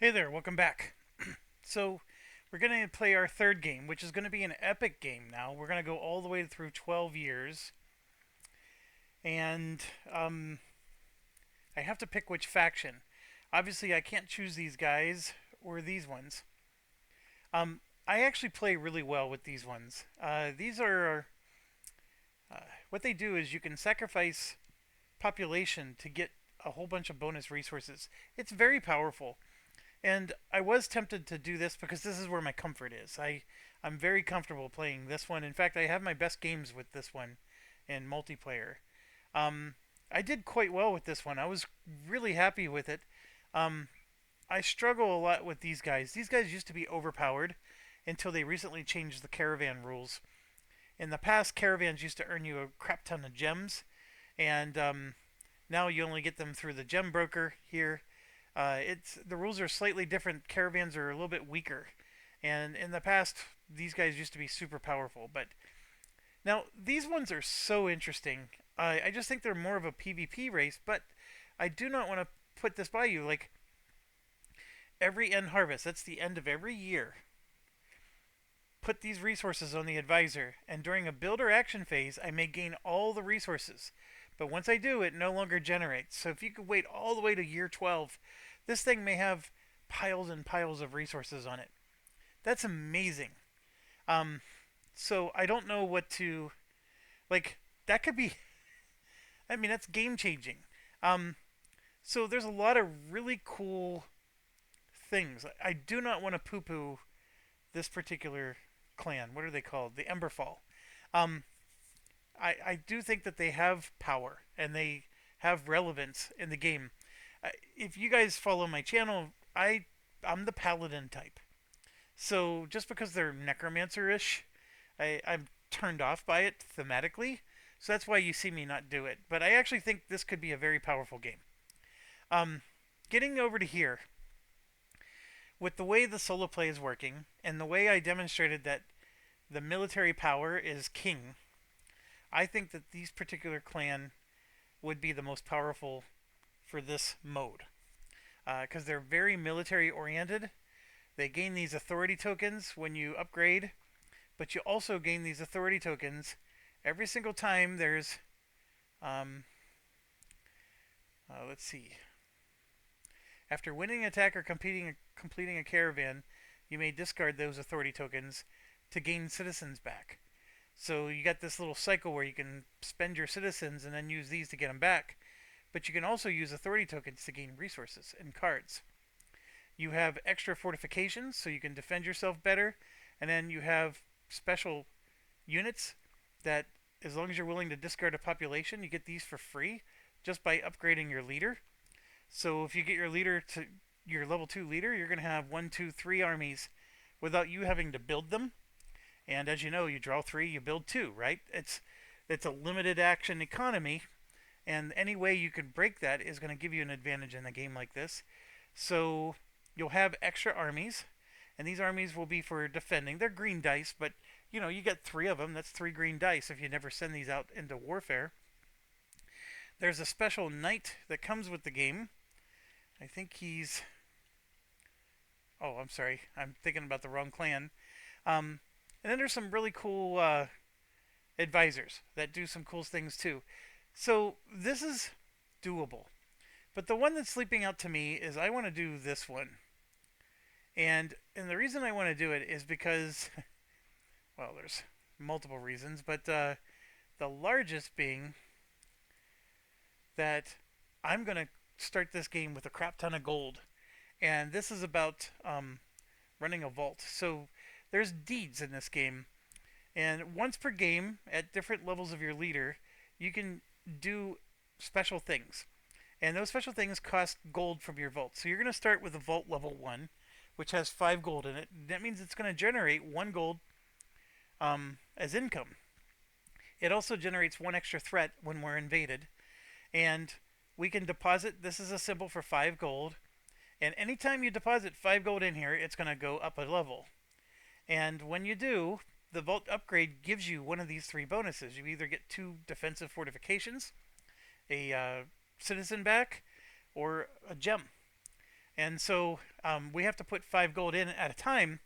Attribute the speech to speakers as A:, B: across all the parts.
A: Hey there, welcome back. So, we're going to play our third game, which is going to be an epic game now. We're going to go all the way through 12 years. And I have to pick which faction. Obviously, I can't choose these guys or these ones. I actually play really well with these ones. These are. What they do is you can sacrifice population to get a whole bunch of bonus resources. It's very powerful. And I was tempted to do this because this is where my comfort is. I'm very comfortable playing this one. In fact, I have my best games with this one in multiplayer. Um, I did quite well with this one. I was really happy with it. Um, I struggle a lot with these guys. These guys used to be overpowered until they recently changed the caravan rules. In the past, caravans used to earn you a crap ton of gems, and now you only get them through the gem broker here. It's the rules are slightly different. Caravans are a little bit weaker, and in the past, these guys used to be super powerful. But now these ones are so interesting. I just think they're more of a PvP race. But I do not want to put this by you. Like every end harvest, that's the end of every year. Put these resources on the advisor, and during a builder action phase, I may gain all the resources. But once I do, it no longer generates. So if you could wait all the way to year 12, this thing may have piles and piles of resources on it. That's amazing. Um, so I don't know what to like. That could be. I mean, that's game changing. Um, so there's a lot of really cool things. I do not want to poo poo this particular clan. What are they called? The Emberfall. Um, I do think that they have power and they have relevance in the game. If you guys follow my channel, I'm the paladin type. So just because they're necromancer-ish, I'm turned off by it thematically. So that's why you see me not do it. But I actually think this could be a very powerful game. Um, Getting over to here, with the way the solo play is working, and the way I demonstrated that the military power is king, I think that these particular clan would be the most powerful for this mode because they're very military oriented. They gain these authority tokens when you upgrade, but you also gain these authority tokens every single time there's. Um, let's see. After winning an attack or completing a caravan, you may discard those authority tokens to gain citizens back. So you got this little cycle where you can spend your citizens and then use these to get them back. But you can also use authority tokens to gain resources and cards. You have extra fortifications, so you can defend yourself better. And then you have special units that, as long as you're willing to discard a population, you get these for free just by upgrading your leader. So if you get your leader to your level 2 leader, you're going to have 1, 2, 3 armies without you having to build them. And as you know, you draw 3, you build 2, right? It's a limited action economy, and any way you can break that is going to give you an advantage in a game like this. So you'll have extra armies, and these armies will be for defending. They're green dice, but you get 3 of them. That's 3 green dice if you never send these out into warfare. There's a special knight that comes with the game. I think he's. Oh, I'm sorry. I'm thinking about the wrong clan. And then there's some really cool advisors that do some cool things too. So this is doable. But the one that's sleeping out to me is I want to do this one. And the reason I want to do it is because, well, there's multiple reasons, but the largest being that I'm going to start this game with a crap ton of gold. And this is about running a vault. So there's deeds in this game. And once per game, at different levels of your leader, you can do special things. And those special things cost gold from your vault. So you're going to start with a vault level 1, which has 5 gold in it. That means it's going to generate 1 gold as income. It also generates 1 extra threat when we're invaded. And we can deposit, this is a symbol for 5 gold. And anytime you deposit 5 gold in here, it's going to go up a level. And when you do, the vault upgrade gives you one of these 3 bonuses. You either get 2 defensive fortifications, a citizen back, or a gem. And so we have to put 5 gold in at a time.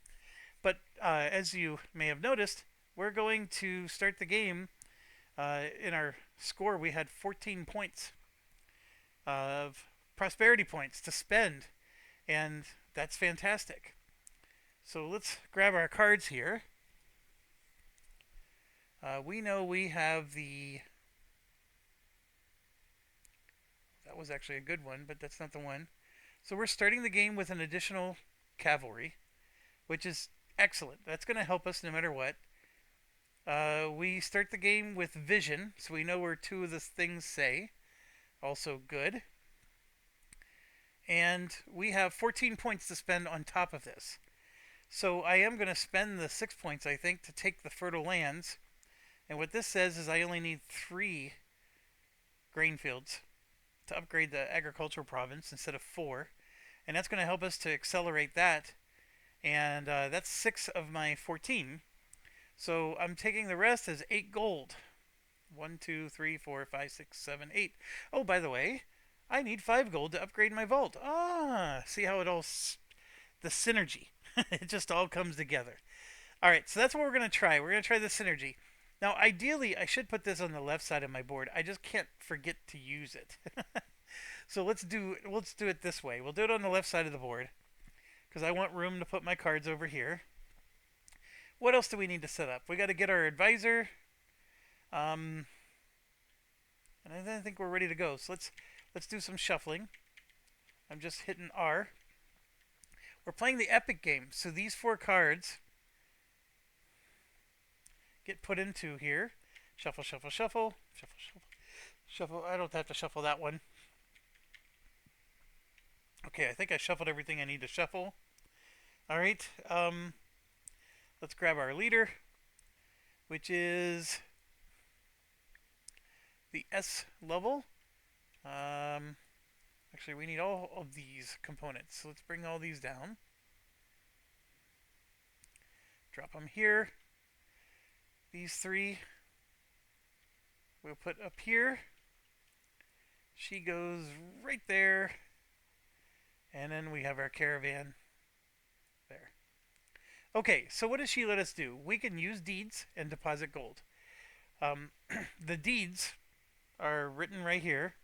A: But as you may have noticed, we're going to start the game. In our score, we had 14 points of prosperity points to spend, and that's fantastic. So let's grab our cards here. We know we have the. That was actually a good one, but that's not the one. So we're starting the game with an additional cavalry, which is excellent. That's going to help us no matter what. We start the game with vision, so we know where two of the things say. Also good. And we have 14 points to spend on top of this. So I am going to spend the 6 points, I think, to take the fertile lands. And what this says is I only need 3 grain fields to upgrade the agricultural province instead of 4. And that's going to help us to accelerate that. And that's 6 of my 14. So I'm taking the rest as 8 gold. 1, 2, 3, 4, 5, 6, 7, 8. Oh, by the way, I need 5 gold to upgrade my vault. Ah, see how it all. The synergy. It just all comes together. Alright, so that's what we're going to try. We're going to try the synergy. Now, ideally, I should put this on the left side of my board. I just can't forget to use it. So let's do it this way. We'll do it on the left side of the board because I want room to put my cards over here. What else do we need to set up? We got to get our advisor. And I think we're ready to go. So let's do some shuffling. I'm just hitting R. We're playing the epic game, so these 4 cards get put into here. Shuffle, shuffle, shuffle, shuffle, shuffle, shuffle. I don't have to shuffle that one. Okay, I think I shuffled everything I need to shuffle. All right, let's grab our leader, which is the S level. Actually, we need all of these components. So let's bring all these down. Drop them here. These 3 we'll put up here. She goes right there. And then we have our caravan there. Okay, so what does she let us do? We can use deeds and deposit gold. The deeds are written right here.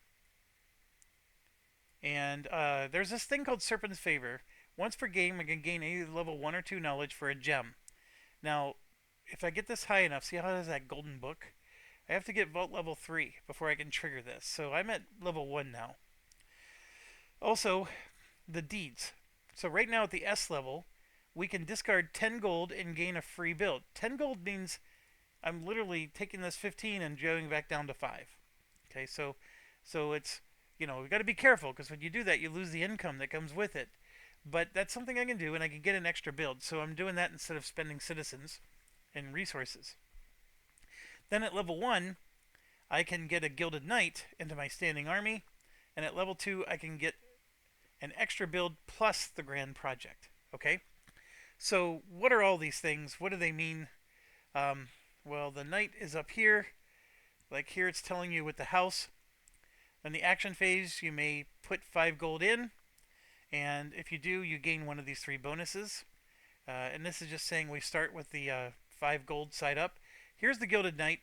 A: And there's this thing called Serpent's Favor. Once per game, I can gain either level 1 or 2 knowledge for a gem. Now, if I get this high enough, see how it has that golden book? I have to get vault level 3 before I can trigger this. So I'm at level 1 now. Also, the deeds. So right now at the S level, we can discard 10 gold and gain a free build. 10 gold means I'm literally taking this 15 and going back down to 5. Okay, so it's, we've got to be careful because when you do that, you lose the income that comes with it. But that's something I can do, and I can get an extra build. So I'm doing that instead of spending citizens and resources. Then at level 1, I can get a Gilded Knight into my standing army. And at level 2, I can get an extra build plus the Grand Project. Okay? So what are all these things? What do they mean? Well, the Knight is up here. Like here it's telling you with the house. In the action phase, you may put 5 gold in. And if you do, you gain one of these 3 bonuses. And this is just saying we start with the 5 gold side up. Here's the Gilded Knight.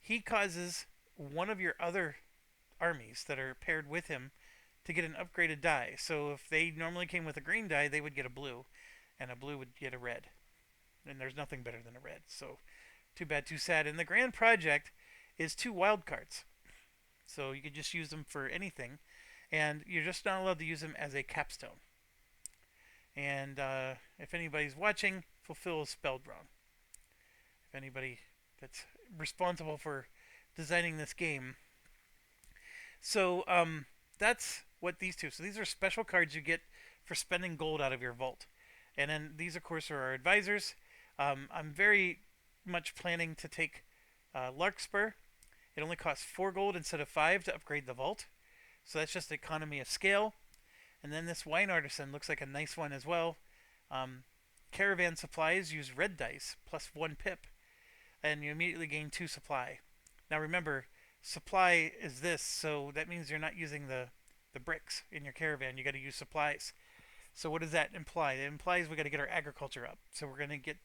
A: He causes one of your other armies that are paired with him to get an upgraded die. So if they normally came with a green die, they would get a blue. And a blue would get a red. And there's nothing better than a red. So too bad, too sad. And the Grand Project is 2 wild cards. So you could just use them for anything. And you're just not allowed to use them as a capstone. And if anybody's watching, fulfill is spelled wrong. If anybody that's responsible for designing this game. So that's what these 2. So these are special cards you get for spending gold out of your vault. And then these, of course, are our advisors. I'm very much planning to take Larkspur. It only costs 4 gold instead of 5 to upgrade the vault. So that's just economy of scale. And then this Wine Artisan looks like a nice one as well. Caravan supplies use red dice plus 1 pip. And you immediately gain 2 supply. Now remember, supply is this, so that means you're not using the the bricks in your caravan. You got to use supplies. So what does that imply? It implies we got to get our agriculture up. So we're going to get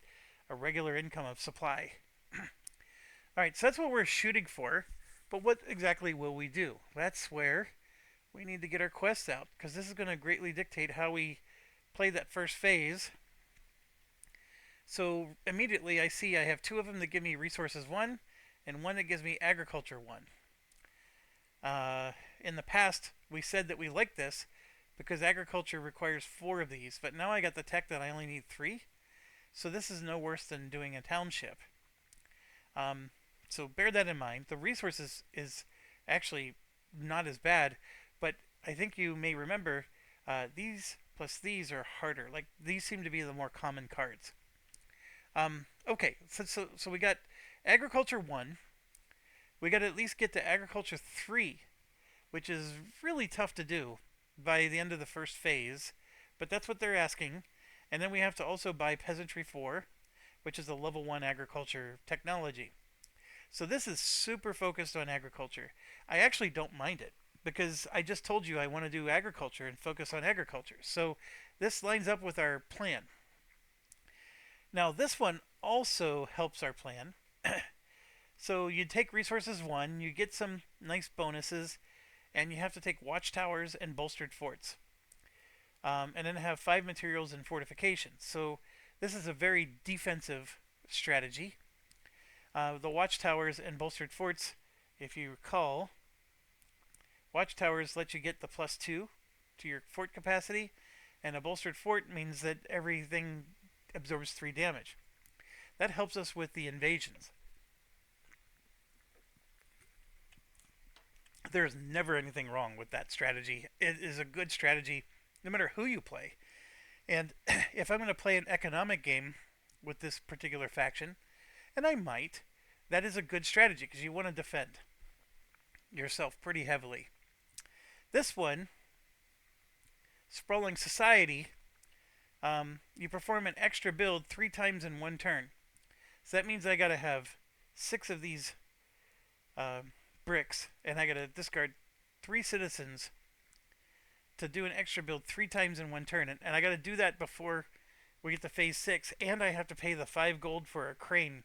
A: a regular income of supply. All right, so that's what we're shooting for. But what exactly will we do? That's where we need to get our quests out, because this is going to greatly dictate how we play that first phase. So immediately I see I have two of them that give me resources 1 and one that gives me agriculture 1. In the past, we said that we liked this because agriculture requires 4 of these, but now I got the tech that I only need 3. So this is no worse than doing a township. So bear that in mind. The resources is actually not as bad, but I think you may remember these plus these are harder. Like, these seem to be the more common cards. Okay, so we got agriculture 1. We got to at least get to agriculture 3, which is really tough to do by the end of the first phase, but that's what they're asking. And then we have to also buy peasantry 4, which is a level 1 agriculture technology. So this is super focused on agriculture. I actually don't mind it because I just told you I want to do agriculture and focus on agriculture. So this lines up with our plan. Now this one also helps our plan. So you take resources 1, you get some nice bonuses, and you have to take watchtowers and bolstered forts. And then have 5 materials and fortifications. So this is a very defensive strategy. The watchtowers and bolstered forts, if you recall, watchtowers let you get the +2 to your fort capacity, and a bolstered fort means that everything absorbs 3 damage. That helps us with the invasions. There's never anything wrong with that strategy. It is a good strategy no matter who you play. And if I'm going to play an economic game with this particular faction, and I might, that is a good strategy because you want to defend yourself pretty heavily. This one, Sprawling Society, you perform an extra build 3 times in 1 turn. So that means I got to have 6 of these bricks, and I got to discard 3 citizens to do an extra build 3 times in 1 turn. And I got to do that before we get to phase 6, and I have to pay the 5 gold for a crane.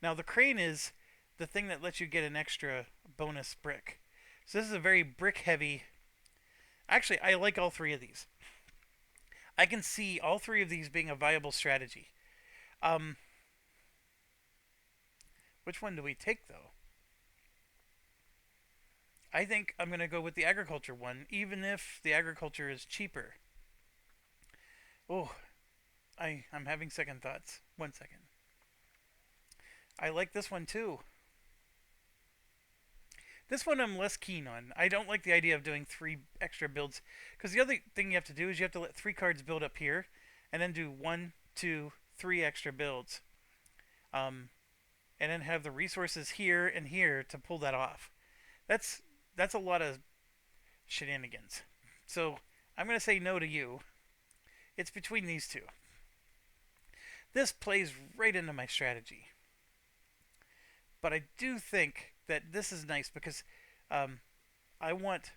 A: Now the crane is the thing that lets you get an extra bonus brick. So this is a very brick heavy. Actually, I like all 3 of these. I can see all 3 of these being a viable strategy. Which one do we take though? I think I'm going to go with the agriculture one, even if the agriculture is cheaper. Oh, I'm having second thoughts. 1 second. I like this one too. This one I'm less keen on. I don't like the idea of doing 3 extra builds, because the other thing you have to do is you have to let 3 cards build up here, and then do 1, 2, 3 extra builds. And then have the resources here and here to pull that off. That's a lot of shenanigans. So I'm going to say no to you. It's between these 2. This plays right into my strategy. But I do think that this is nice because I want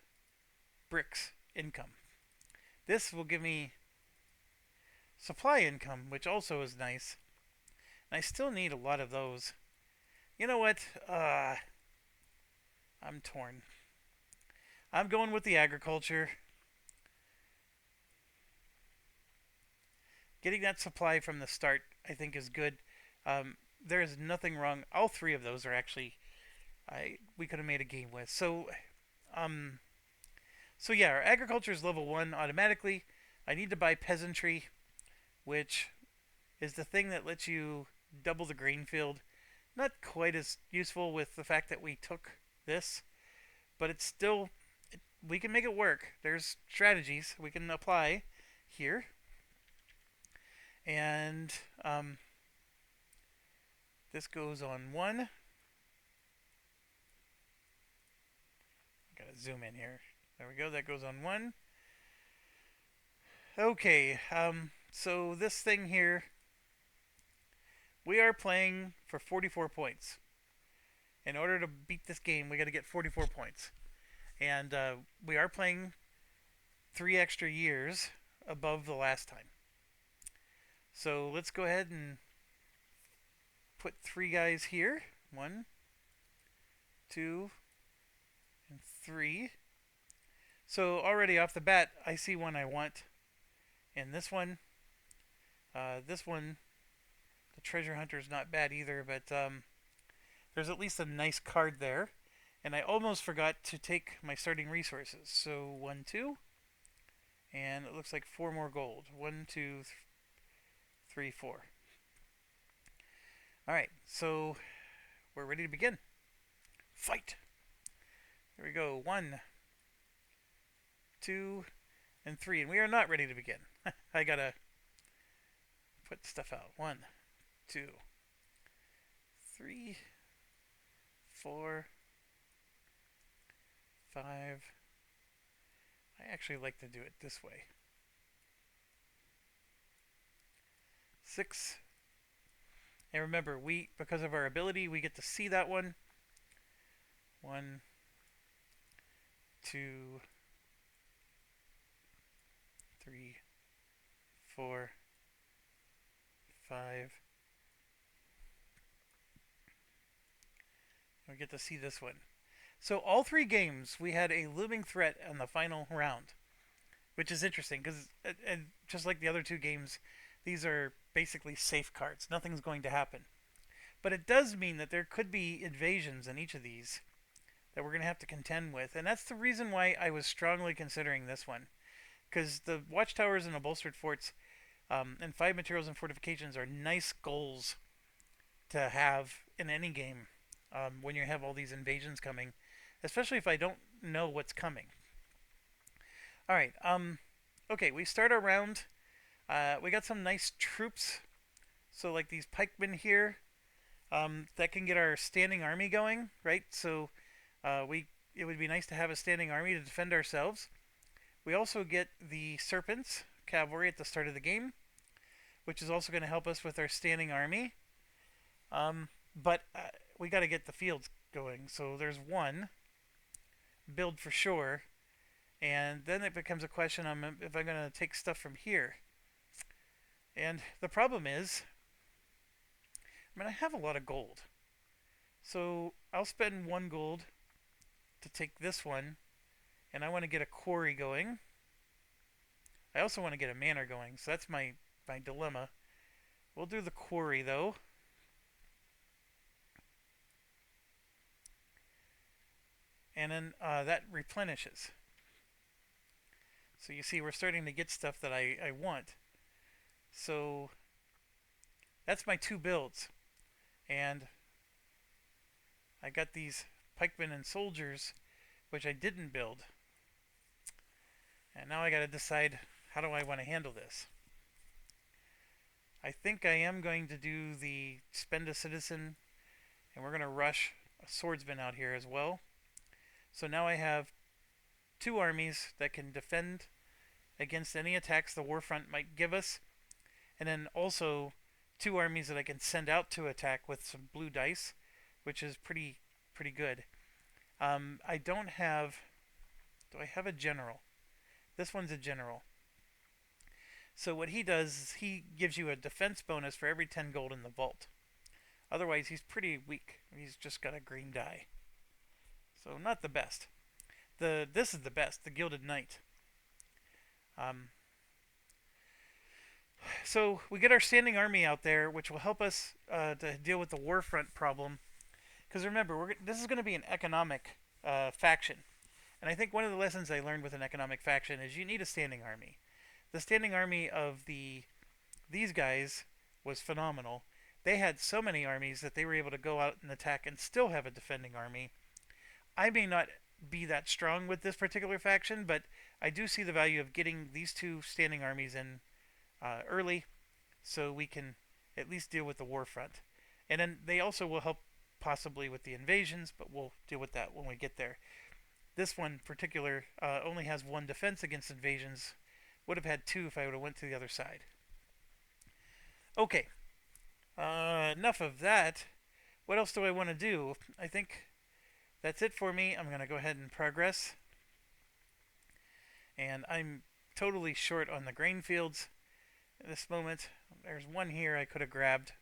A: bricks income. This will give me supply income, which also is nice. And I still need a lot of those. You know what? I'm torn. I'm going with the agriculture. Getting that supply from the start, I think, is good. There is nothing wrong. All 3 of those are actually we could have made a game with. So yeah, our agriculture is level 1 automatically. I need to buy peasantry, which is the thing that lets you double the grain field. Not quite as useful with the fact that we took this, but it's still, we can make it work. There's strategies we can apply here. And this goes on 1. Gotta zoom in here. There we go. That goes on 1. Okay. So this thing here, we are playing for 44 points. In order to beat this game, we got to get 44 points. And we are playing 3 extra years above the last time. So let's go ahead and put 3 guys here. 1, 2, and 3. So already off the bat, I see one I want. And this one, the treasure hunter is not bad either, but there's at least a nice card there. And I almost forgot to take my starting resources. So 1, 2, and it looks like 4 more gold. 1, 2, 3, 4. All right, so we're ready to begin. Fight. Here we go. 1, 2, and 3, and we are not ready to begin. I gotta put stuff out. 1, 2, 3, 4, 5. I actually like to do it this way. 6. And remember, because of our ability, we get to see that one. 1, 2, 3, 4, 5. We get to see this one. So all 3 games, we had a looming threat on the final round, which is interesting because, just like the other 2 games, these are basically safe cards. Nothing's going to happen. But it does mean that there could be invasions in each of these that we're going to have to contend with. And that's the reason why I was strongly considering this one. Because the watchtowers and the bolstered forts and 5 materials and fortifications are nice goals to have in any game when you have all these invasions coming. Especially if I don't know what's coming. Alright, okay, we start our round. We got some nice troops. So like these pikemen here, that can get our standing army going, right? So it would be nice to have a standing army to defend ourselves. We also get the serpents, cavalry at the start of the game, which is also going to help us with our standing army. But we got to get the fields going. So there's 1. Build for sure. And then it becomes a question if I'm going to take stuff from here. And the problem is, I have a lot of gold. So I'll spend 1 gold to take this one. And I want to get a quarry going. I also want to get a manor going. So that's my dilemma. We'll do the quarry though. And then that replenishes. So you see we're starting to get stuff that I want. So that's my 2 builds. And I got these pikemen and soldiers, which I didn't build. And now I got to decide, how do I want to handle this? I think I am going to do the spend a citizen, and we're going to rush a swordsman out here as well. So now I have 2 armies that can defend against any attacks the warfront might give us, and then also 2 armies that I can send out to attack with some blue dice, which is pretty good. I don't have... Do I have a general? This one's a general. So what he does is he gives you a defense bonus for every 10 gold in the vault. Otherwise, he's pretty weak. He's just got a green die. So not the best. This is the best, the Gilded Knight. So we get our standing army out there, which will help us to deal with the warfront problem. Because remember, this is going to be an economic faction. And I think one of the lessons I learned with an economic faction is you need a standing army. The standing army of these guys was phenomenal. They had so many armies that they were able to go out and attack and still have a defending army. I may not be that strong with this particular faction, but I do see the value of getting these 2 standing armies in early so we can at least deal with the warfront. And then they also will help possibly with the invasions, but we'll deal with that when we get there. This one in particular only has 1 defense against invasions. Would have had 2 if I would have went to the other side. Okay. Enough of that. What else do I want to do? I think that's it for me. I'm going to go ahead and progress. And I'm totally short on the grain fields at this moment. There's one here I could have grabbed.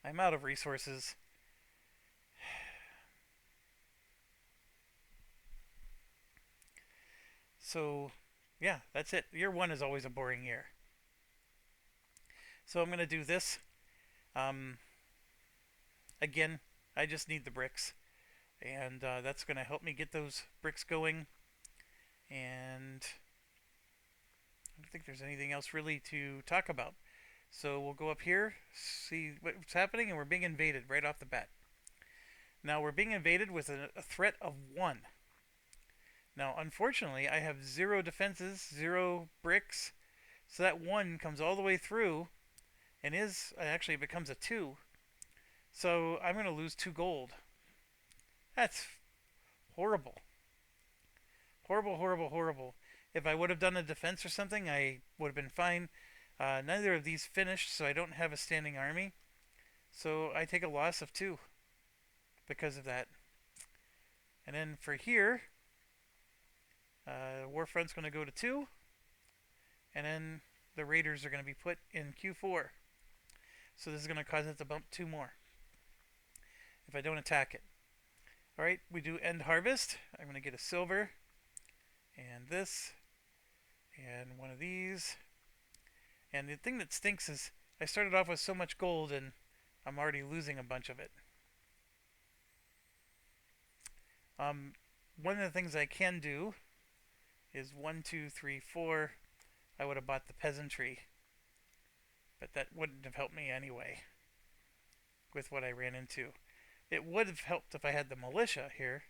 A: I'm out of resources. So, yeah, that's it. Year one is always a boring year. So I'm going to do this. Um, Again, I just need the bricks. And that's going to help me get those bricks going. And I don't think there's anything else really to talk about. So we'll go up here, see what's happening, and we're being invaded right off the bat. Now we're being invaded with a threat of 1. Now, unfortunately, I have 0 defenses, 0 bricks, so that 1 comes all the way through and is actually it becomes a 2. So I'm going to lose 2 gold. That's horrible. Horrible, horrible, horrible. If I would have done a defense or something, I would have been fine. Neither of these finished, so I don't have a standing army. So I take a loss of 2 because of that. And then for here, Warfront's going to go to 2. And then the Raiders are going to be put in Q4. So this is going to cause it to bump 2 more if I don't attack it. Alright, we do end harvest. I'm going to get a silver. And this. And one of these. And the thing that stinks is I started off with so much gold and I'm already losing a bunch of it. One of the things I can do is 1, 2, 3, 4. I would have bought the peasantry. But that wouldn't have helped me anyway with what I ran into. It would have helped if I had the militia here.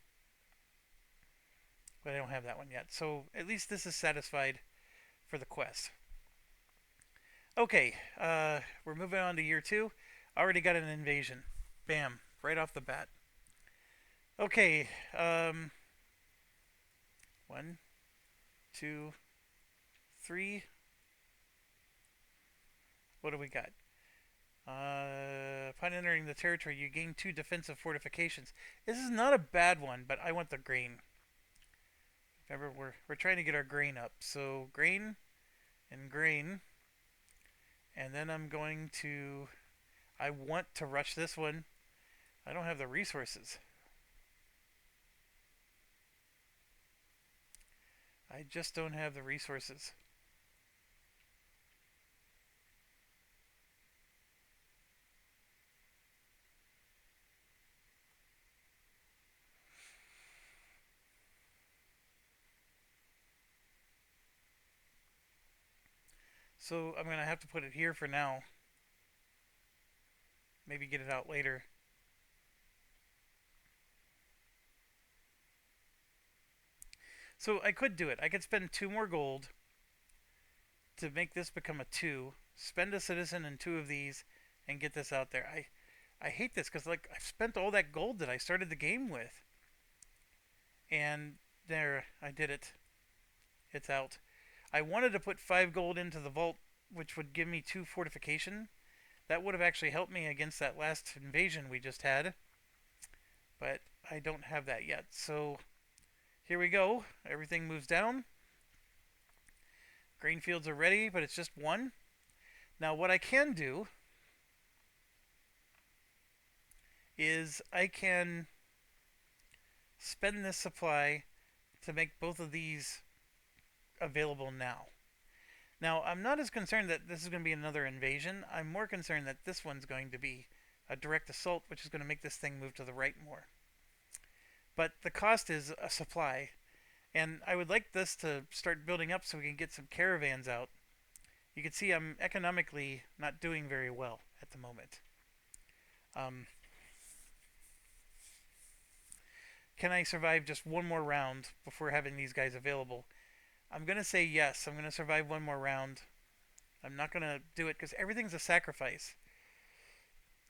A: But I don't have that one yet. So at least this is satisfied for the quest. Okay, we're moving on to year 2. Already got an invasion. Bam, right off the bat. Okay, 1, 2, 3. What do we got? Upon entering the territory, you gain 2 defensive fortifications. This is not a bad one, but I want the grain. Remember, we're trying to get our grain up. So grain and grain, and then I'm going to. I want to rush this one. I don't have the resources. I just don't have the resources. So I'm going to have to put it here for now. Maybe get it out later. So I could do it. I could spend 2 more gold to make this become a 2. Spend a citizen and 2 of these and get this out there. I hate this because like I've spent all that gold that I started the game with. And there, I did it. It's out. I wanted to put 5 gold into the vault, which would give me 2 fortification. That would have actually helped me against that last invasion we just had. But I don't have that yet. So here we go. Everything moves down. Grain fields are ready, but it's just 1. Now what I can do is I can spend this supply to make both of these available now. Now, I'm not as concerned that this is going to be another invasion. I'm more concerned that this one's going to be a direct assault, which is going to make this thing move to the right more. But the cost is a supply. And I would like this to start building up so we can get some caravans out. You can see I'm economically not doing very well at the moment. Can I survive just one more round before having these guys available? I'm going to say yes. I'm going to survive one more round. I'm not going to do it because everything's a sacrifice.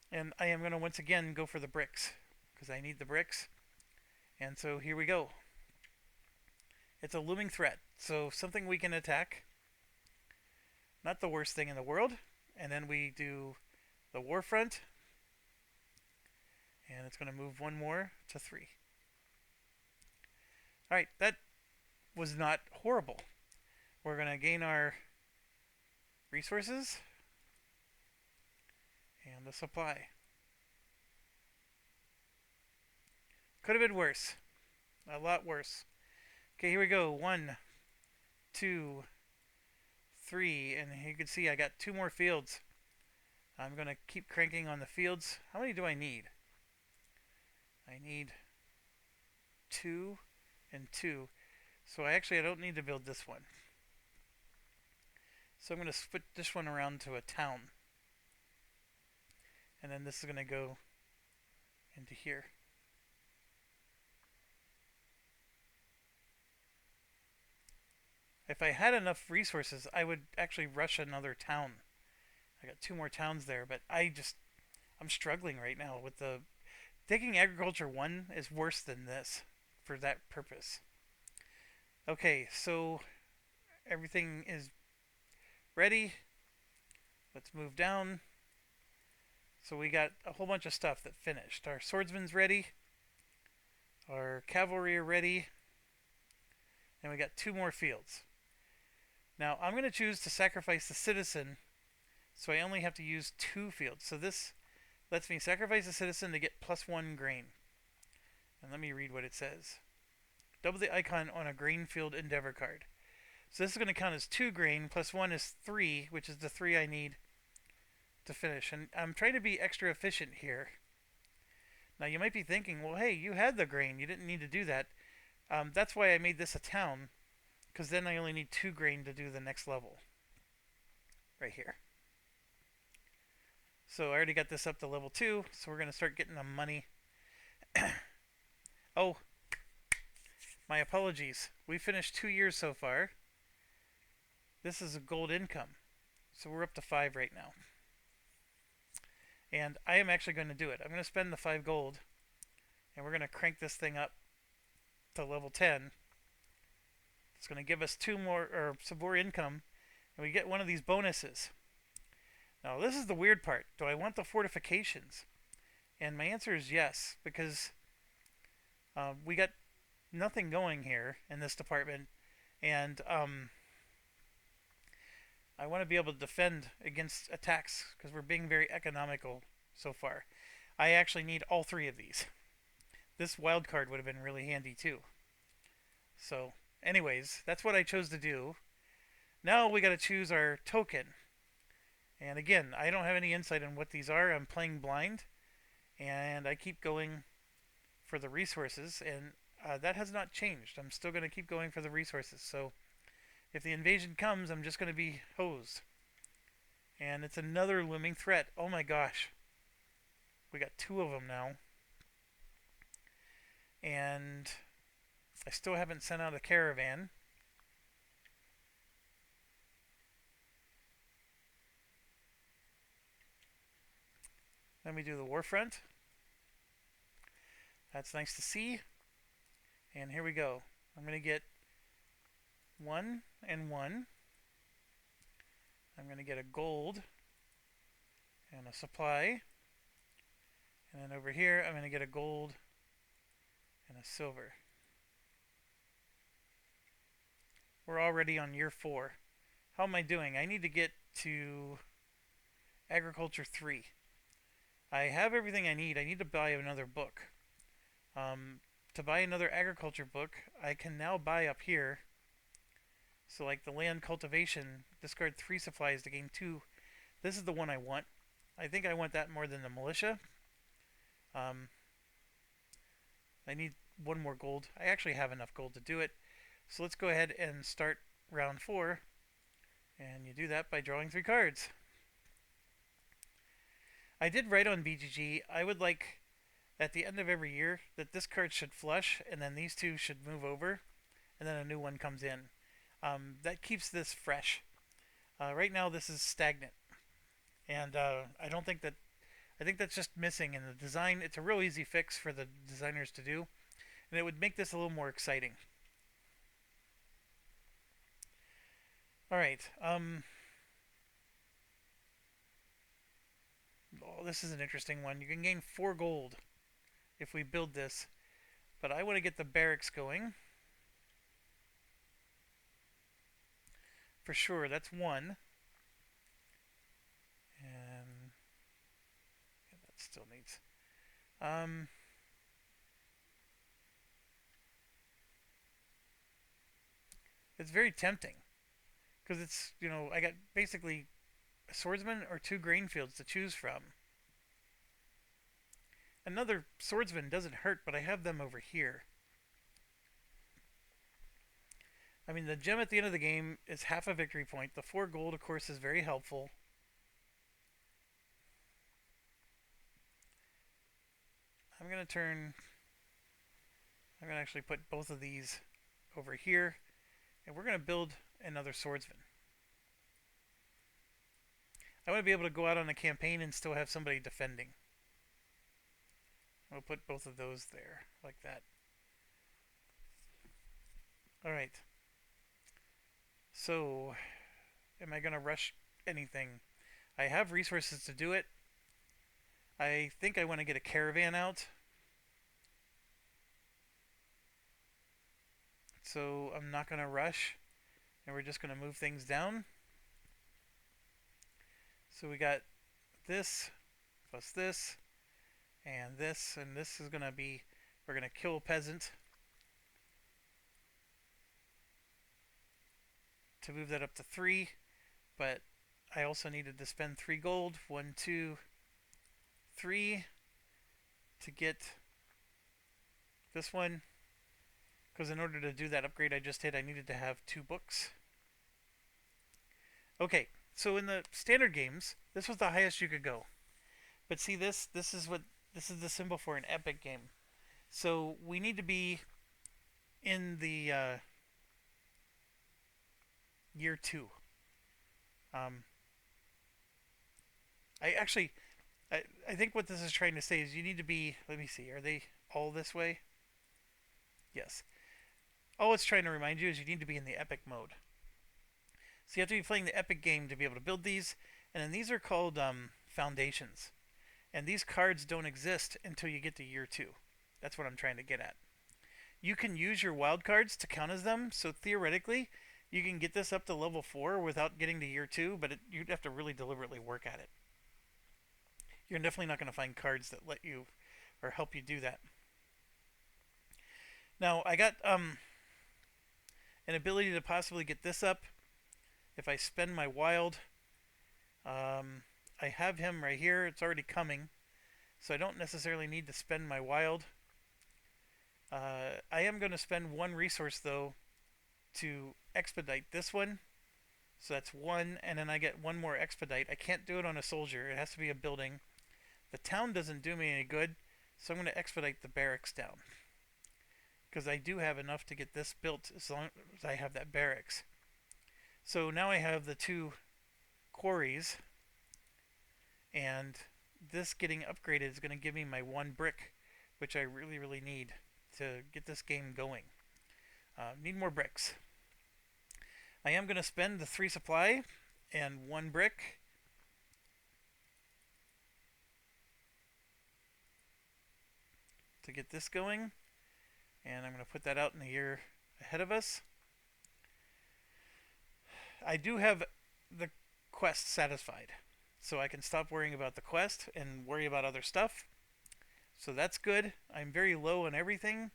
A: And I am going to once again go for the bricks because I need the bricks. And so here we go. It's a looming threat. So something we can attack. Not the worst thing in the world. And then we do the war front. And it's going to move 1 more to 3. Alright, that was not horrible. We're going to gain our resources and the supply. Could have been worse. A lot worse. Okay, here we go. 1, 2, 3. And you can see I got 2 more fields. I'm going to keep cranking on the fields. How many do I need? I need 2 and 2. So I don't need to build this one. So I'm going to split this one around to a town. And then this is going to go into here. If I had enough resources, I would actually rush another town. I got 2 more towns there, but I'm struggling right now with the taking agriculture 1 is worse than this for that purpose. Okay, so everything is ready. Let's move down. So we got a whole bunch of stuff that finished. Our swordsman's ready. Our cavalry are ready. And we got 2 more fields. Now I'm going to choose to sacrifice the citizen, so I only have to use 2 fields. So this lets me sacrifice a citizen to get +1 grain. And let me read what it says. Double the icon on a grain field endeavor card. So this is going to count as 2 grain, +1 is 3, which is the 3 I need to finish. And I'm trying to be extra efficient here. Now you might be thinking, well, hey, you had the grain. You didn't need to do that. That's why I made this a town, because then I only need 2 grain to do the next level. Right here. So I already got this up to level 2, so we're going to start getting the money. Oh, my apologies. We finished 2 years so far. This is a gold income. So we're up to 5 right now. And I am actually going to do it. I'm going to spend the 5 gold, and we're going to crank this thing up to level 10. It's going to give us 2 more, or some more income, and we get one of these bonuses. Now this is the weird part. Do I want the fortifications? And my answer is yes, because we got nothing going here in this department, and I want to be able to defend against attacks because we're being very economical so far. I actually need all 3 of these. This wild card would have been really handy too. So anyways, that's what I chose to do. Now we got to choose our token. And again, I don't have any insight on what these are. I'm playing blind, and I keep going for the resources, and that has not changed. I'm still going to keep going for the resources. So if the invasion comes, I'm just going to be hosed. And it's another looming threat. Oh my gosh. We got 2 of them now. And I still haven't sent out a caravan. Let me do the war front. That's nice to see. And here we go. I'm going to get 1 and 1. I'm going to get a gold and a supply. And then over here, I'm going to get a gold and a silver. We're already on year 4. How am I doing? I need to get to agriculture 3. I have everything I need. I need to buy another book. To buy another agriculture book, I can now buy up here. So like the land cultivation, discard 3 supplies to gain 2. This is the one I want. I think I want that more than the militia. I need 1 more gold. I actually have enough gold to do it. So let's go ahead and start round 4. And you do that by drawing 3 cards. I did write on BGG, I would like at the end of every year that this card should flush and then these 2 should move over and then a new one comes in. That keeps this fresh. Right now this is stagnant. And I don't think that, I think that's just missing in the design. It's a real easy fix for the designers to do. And it would make this a little more exciting. Alright, oh, this is an interesting one. You can gain 4 gold if we build this, but I want to get the barracks going. for sure. That's one. And yeah, that still needs. Um, it's very tempting because it's I got basically a swordsman or two grain fields to choose from. Another swordsman doesn't hurt, but I have them over here. I mean, the gem at the end of the game is half a victory point. The 4 gold, of course, is very helpful. I'm going to turn. I'm going to actually put both of these over here, and we're going to build another swordsman. I want to be able to go out on a campaign and still have somebody defending. We'll put both of those there, like that. Alright. So, am I going to rush anything? I have resources to do it. I think I want to get a caravan out. So, I'm not going to rush. And we're just going to move things down. So, we got this, plus this, and this is going to be, we're going to kill a peasant to move that up to 3, but I also needed to spend 3 gold, 1, 2, 3, to get this one, because in order to do that upgrade I just did, I needed to have 2 books. Okay, so in the standard games, this was the highest you could go. But see this is the symbol for an epic game. So we need to be in the year 2. Um, I actually, I think what this is trying to say is you need to be, let me see, are they all this way? Yes. All it's trying to remind you is you need to be in the epic mode. So you have to be playing the epic game to be able to build these. And then these are called foundations. And these cards don't exist until you get to year 2. That's what I'm trying to get at. You can use your wild cards to count as them. So theoretically, you can get this up to level 4 without getting to year 2. But you'd have to really deliberately work at it. You're definitely not going to find cards that let you or help you do that. Now, I got an ability to possibly get this up if I spend my wild. I have him right here. It's already coming. So I don't necessarily need to spend my wild. I am going to spend 1 resource, though, to expedite this one. So that's 1, and then I get 1 more expedite. I can't do it on a soldier. It has to be a building. The town doesn't do me any good, so I'm going to expedite the barracks down. Because I do have enough to get this built as long as I have that barracks. So now I have the 2 quarries, and this getting upgraded is going to give me my 1 brick, which I really, really need to get this game going. Need more bricks. I am going to spend the 3 supply and 1 brick. To get this going. And I'm going to put that out in the year ahead of us. I do have the quest satisfied. So I can stop worrying about the quest and worry about other stuff. So that's good. I'm very low on everything.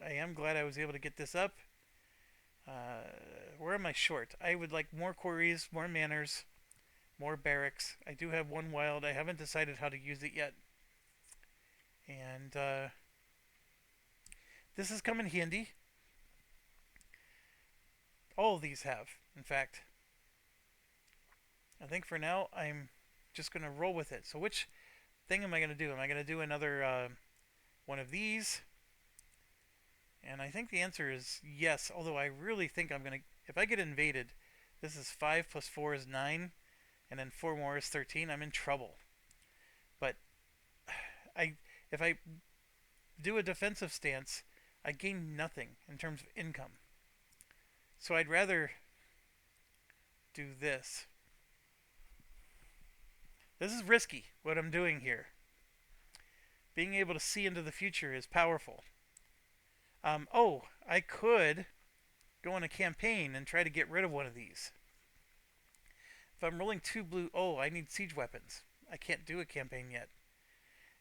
A: I am glad I was able to get this up. Where am I short? I would like more quarries, more manors, more barracks. I do have 1 wild. I haven't decided how to use it yet. And this is coming handy. All of these have, in fact. I think for now I'm just going to roll with it. So which thing am I going to do? Am I going to do another one of these? And I think the answer is yes, although I really think I'm going to... If I get invaded, this is 5 plus 4 is 9, and then 4 more is 13. I'm in trouble. But if I do a defensive stance, I gain nothing in terms of income. So I'd rather do this. This is risky, what I'm doing here. Being able to see into the future is powerful. I could go on a campaign and try to get rid of one of these. If I'm rolling 2 blue, oh, I need siege weapons. I can't do a campaign yet.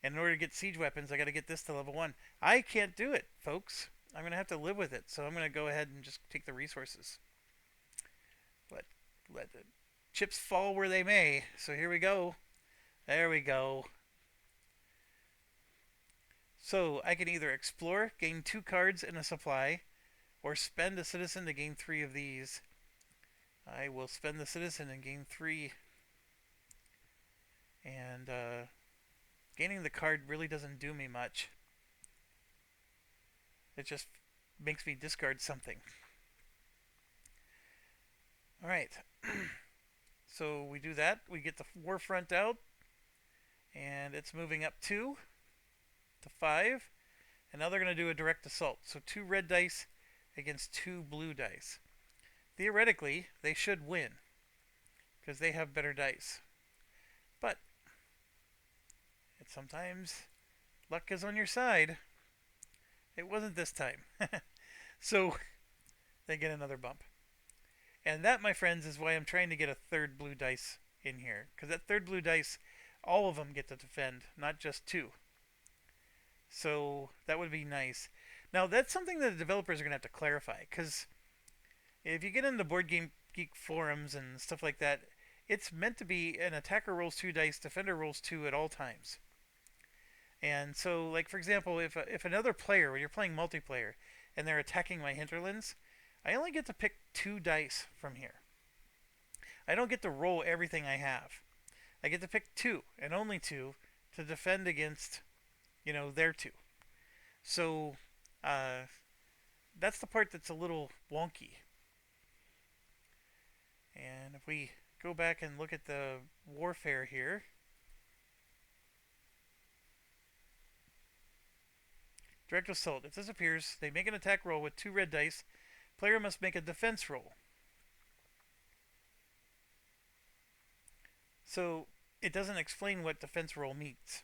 A: And in order to get siege weapons, I got to get this to level 1. I can't do it, folks. I'm going to have to live with it. So I'm going to go ahead and just take the resources. Let the chips fall where they may. So here we go. There we go. So I can either explore, gain 2 cards in a supply, or spend a citizen to gain 3 of these. I will spend the citizen and gain 3. And gaining the card really doesn't do me much. It just makes me discard something. Alright. So we do that. We get the war front out. And it's moving up 2 to 5. And now they're going to do a direct assault. So 2 red dice against 2 blue dice. Theoretically, they should win. Because they have better dice. But sometimes luck is on your side. It wasn't this time. So they get another bump. And that, my friends, is why I'm trying to get a 3rd blue dice in here. Because that 3rd blue dice, all of them get to defend, not just 2. So that would be nice. Now, that's something that the developers are going to have to clarify. Because if you get into Board Game Geek forums and stuff like that, it's meant to be an attacker rolls 2 dice, defender rolls 2 at all times. And so, like, for example, if another player, when you're playing multiplayer, and they're attacking my hinterlands, I only get to pick 2 dice from here. I don't get to roll everything I have. I get to pick 2, and only 2, to defend against, their 2. So, that's the part that's a little wonky. And if we go back and look at the warfare here, direct assault. It disappears. They make an attack roll with 2 red dice. Player must make a defense roll. So it doesn't explain what defense roll means.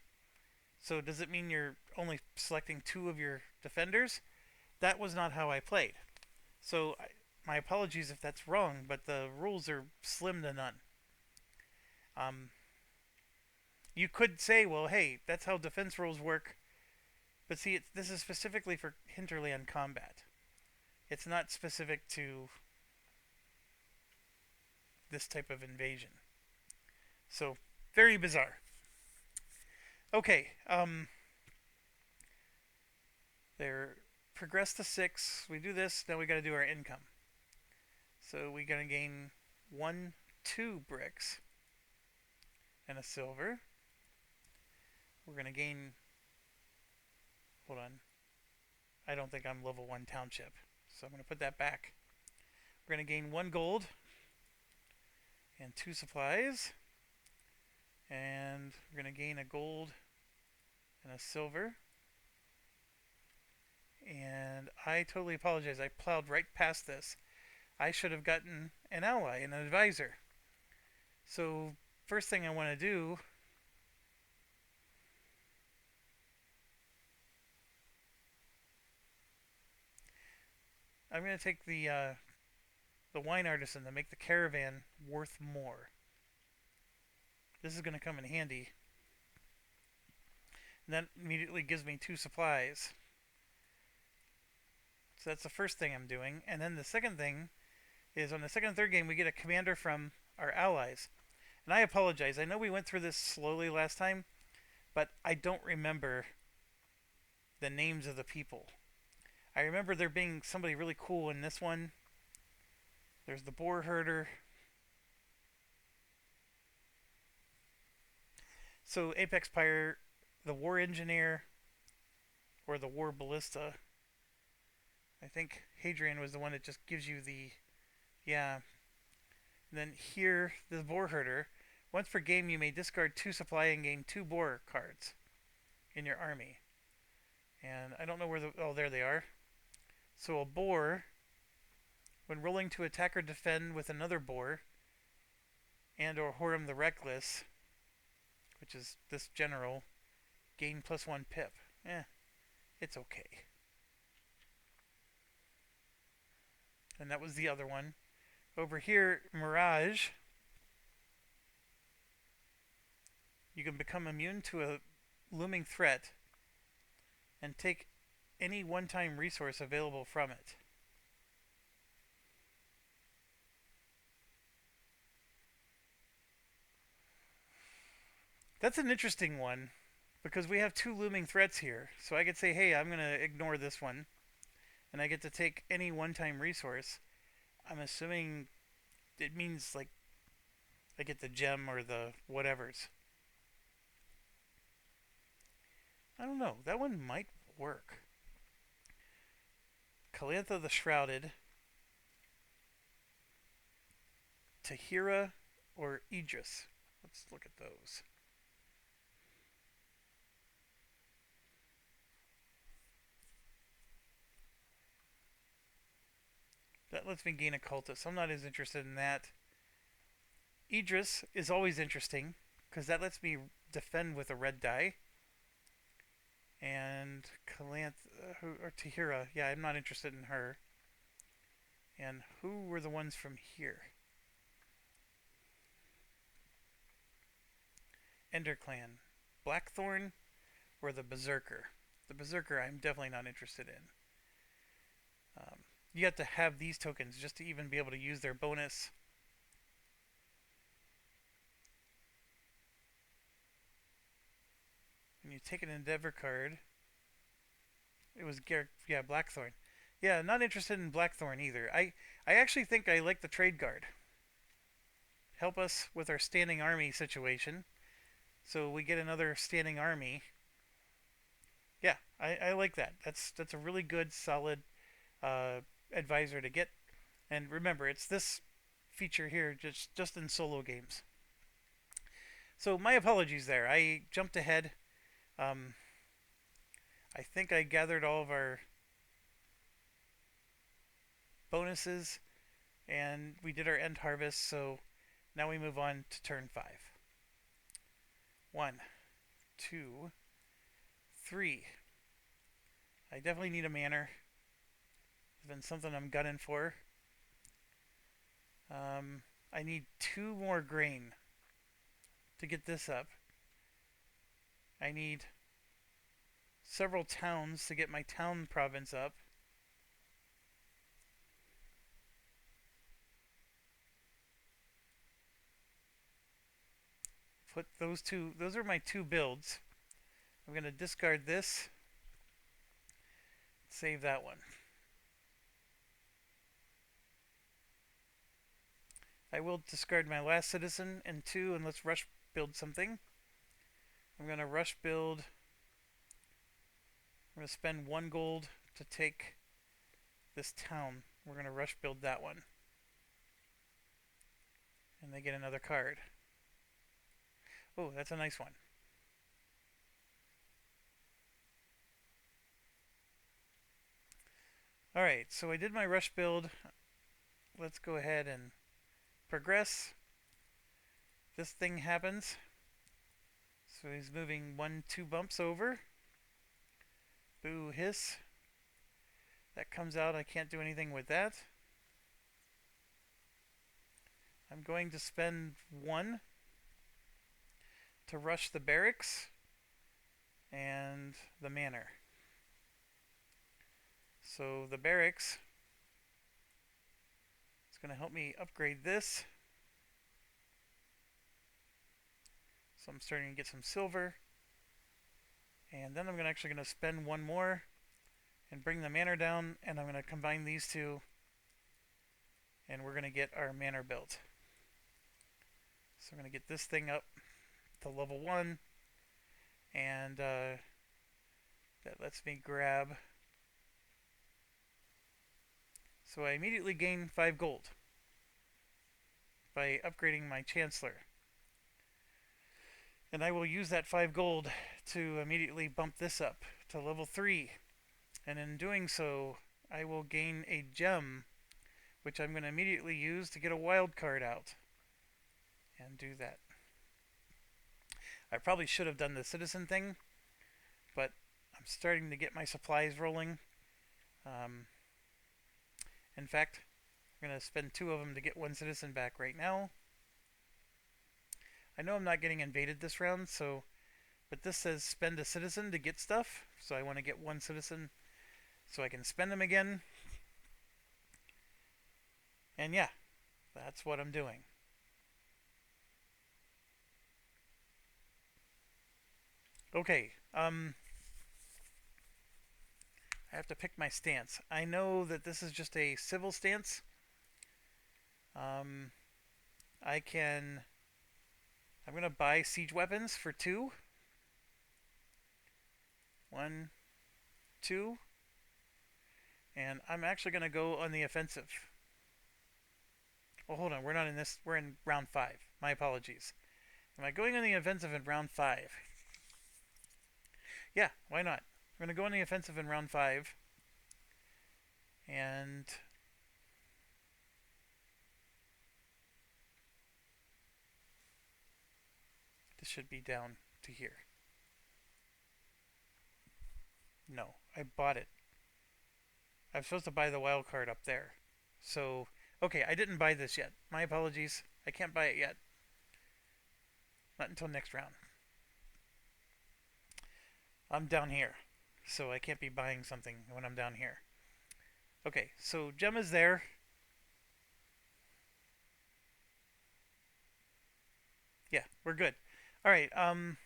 A: So does it mean you're only selecting 2 of your defenders? That was not how I played. So my apologies if that's wrong, but the rules are slim to none. You could say, well, hey, that's how defense rolls work. But see, this is specifically for hinterland combat. It's not specific to this type of invasion. So, very bizarre. Okay, they're progressed to 6. We do this, now we gotta do our income. So we're gonna gain 2 bricks and a silver. We're gonna gain, hold on, I don't think I'm level 1 township, so I'm gonna put that back. We're gonna gain 1 gold and 2 supplies, and we're gonna gain a gold and a silver. And I totally apologize, I plowed right past this. I should have gotten an ally, an advisor. So first thing I want to do, I'm going to take the wine artisan to make the caravan worth more. This is going to come in handy. And that immediately gives me 2 supplies. So that's the first thing I'm doing. And then the second thing is on the second and third game we get a commander from our allies. And I apologize. I know we went through this slowly last time, but I don't remember the names of the people. I remember there being somebody really cool in this one. There's the boar herder. So Apex Pyre, the war engineer, or the war ballista. I think Hadrian was the one that just gives you the, yeah. And then here, the boar herder. Once per game, you may discard 2 supply and gain 2 boar cards in your army. And I don't know where oh, there they are. So a boar, when rolling to attack or defend with another boar, and or Horam the Reckless, which is this general, gain +1 pip. It's okay. and that was the other one. Over here, Mirage, you can become immune to a looming threat and take any one time resource available from it. That's an interesting one because we have two looming threats here. So I could say, hey, I'm going to ignore this one and I get to take any one time resource. I'm assuming it means like I get the gem or the whatevers. I don't know. That one might work. Calantha the Shrouded, Tahira, or Idris. Let's look at those. That lets me gain a cultist. I'm not as interested in that. Idris is always interesting because that lets me defend with a red die. And Calanth or Tahira, yeah, I'm not interested in her. And who were the ones from here? Ender Clan, Blackthorn, or the Berserker? The Berserker, I'm definitely not interested in. You have to have these tokens just to even be able to use their bonus. When you take an Endeavor card, it was yeah, Blackthorn. Yeah, not interested in Blackthorn either. I actually think I like the trade guard. Help us with our standing army situation. So we get another standing army. Yeah, I like that. That's a really good, solid uh, advisor to get. And remember, it's this feature here just in solo games. So my apologies there. I jumped ahead. Um, I think I gathered all of our bonuses and we did our end harvest. So now we move on to turn 5. 1, 2, 3. I definitely need a manor. It's been something I'm gunning for. I need 2 more grain to get this up. I need several towns to get my town province up. Put those two, those are my 2 builds. I'm going to discard this, save that one. I will discard my last citizen and 2, and let's rush build something. I'm going to rush build. I'm going to spend 1 gold to take this town. We're going to rush build that one. And they get another card. Oh, that's a nice one. Alright, so I did my rush build. Let's go ahead and progress. This thing happens. So he's moving 2 bumps over. Boo hiss. That comes out. I can't do anything with that. I'm going to spend 1 to rush the barracks and the manor. So the barracks is going to help me upgrade this. So I'm starting to get some silver. And then I'm actually going to spend 1 more and bring the manor down, and I'm going to combine these 2, and we're going to get our manor built. So I'm going to get this thing up to level 1, and that lets me grab. So I immediately gain 5 gold by upgrading my Chancellor. And I will use that 5 gold to immediately bump this up to level 3. And in doing so, I will gain a gem, which I'm going to immediately use to get a wild card out. And do that. I probably should have done the citizen thing, but I'm starting to get my supplies rolling. In fact, I'm going to spend 2 of them to get 1 citizen back right now. I know I'm not getting invaded this round, so but this says spend a citizen to get stuff, so I want to get 1 citizen so I can spend them again. And yeah, that's what I'm doing. Okay, I have to pick my stance. I know that this is just a civil stance. Um, I can. I'm gonna buy siege weapons for 2. 1, 2, and I'm actually gonna go on the offensive. Oh, hold on. We're not in this. We're in round 5. My apologies. Am I going on the offensive in round 5? Yeah, why not? I'm going to go on the offensive in round 5. And this should be down to here. No, I bought it. I'm supposed to buy the wild card up there. So, okay, I didn't buy this yet. My apologies. I can't buy it yet. Not until next round. I'm down here. So I can't be buying something when I'm down here. Okay, so gem is there. Yeah, we're good. All right, I am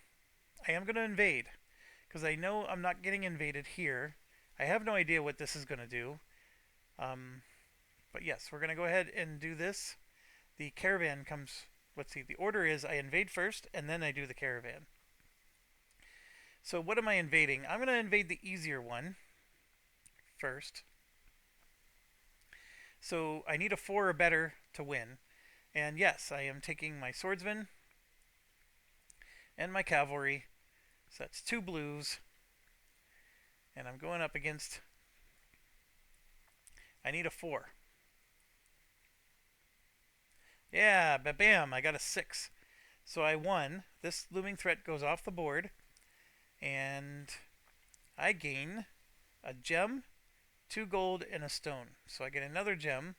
A: going to invade because I know I'm not getting invaded here. I have no idea what this is going to do. Um, but yes, we're going to go ahead and do this. The caravan comes. Let's see. The order is I invade first, and then I do the caravan. So what am I invading? I'm going to invade the easier one first. So I need a 4 or better to win. And yes, I am taking my swordsman and my cavalry. So that's 2 blues. And I'm going up against. I need a 4. Yeah, bam, I got a 6. So I won. This looming threat goes off the board. And I gain a gem, 2 gold, and a stone. So I get another gem,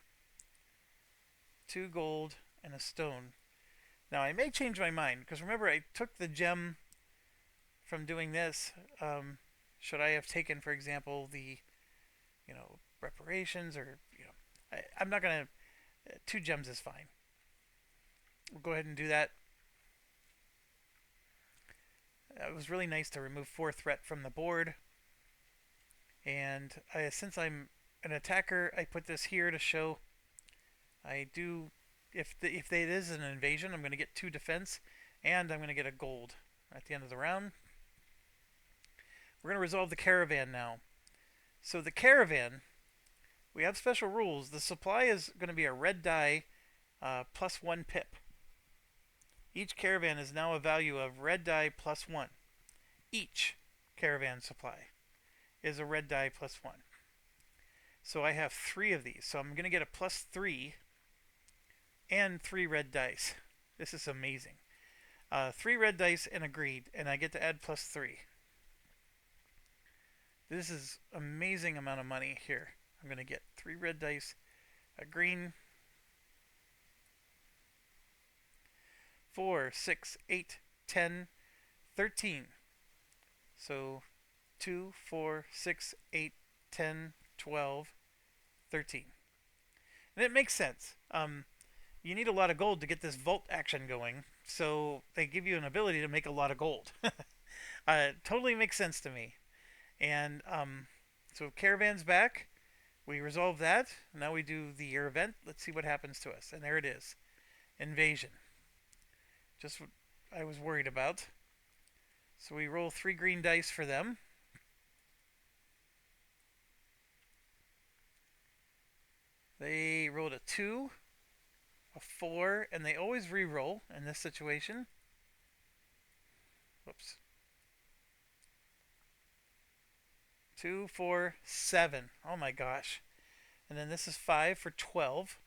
A: 2 gold, and a stone. Now I may change my mind, because remember I took the gem from doing this. Should I have taken, for example, the, reparations, or, I'm not going to, 2 gems is fine. We'll go ahead and do that. It was really nice to remove 4 threat from the board. And since I'm an attacker, I put this here to show I do. If it is an invasion, I'm going to get 2 defense, and I'm going to get a gold at the end of the round. We're going to resolve the caravan now. So the caravan, we have special rules. The supply is going to be a red die plus 1 pip. Each caravan is now a value of red die plus 1. Each caravan supply is a red die plus 1. So I have 3 of these. So I'm going to get a plus 3 and 3 red dice. This is amazing. 3 red dice and a green, and I get to add plus 3. This is amazing amount of money here. I'm going to get 3 red dice, a green, 4, 6, 8, 10, 13. So 2, 4, 6, 8, 10, 12, 13. And it makes sense. You need a lot of gold to get this vault action going, so they give you an ability to make a lot of gold. Totally makes sense to me. And so caravan's back. We resolve that. Now we do the year event. Let's see what happens to us. And there it is. Invasion. Just what I was worried about. So we roll 3 green dice for them. They rolled a 2, a 4, and they always re-roll in this situation. Whoops. 2, 4, 7. Oh my gosh. And then this is 5 for 12.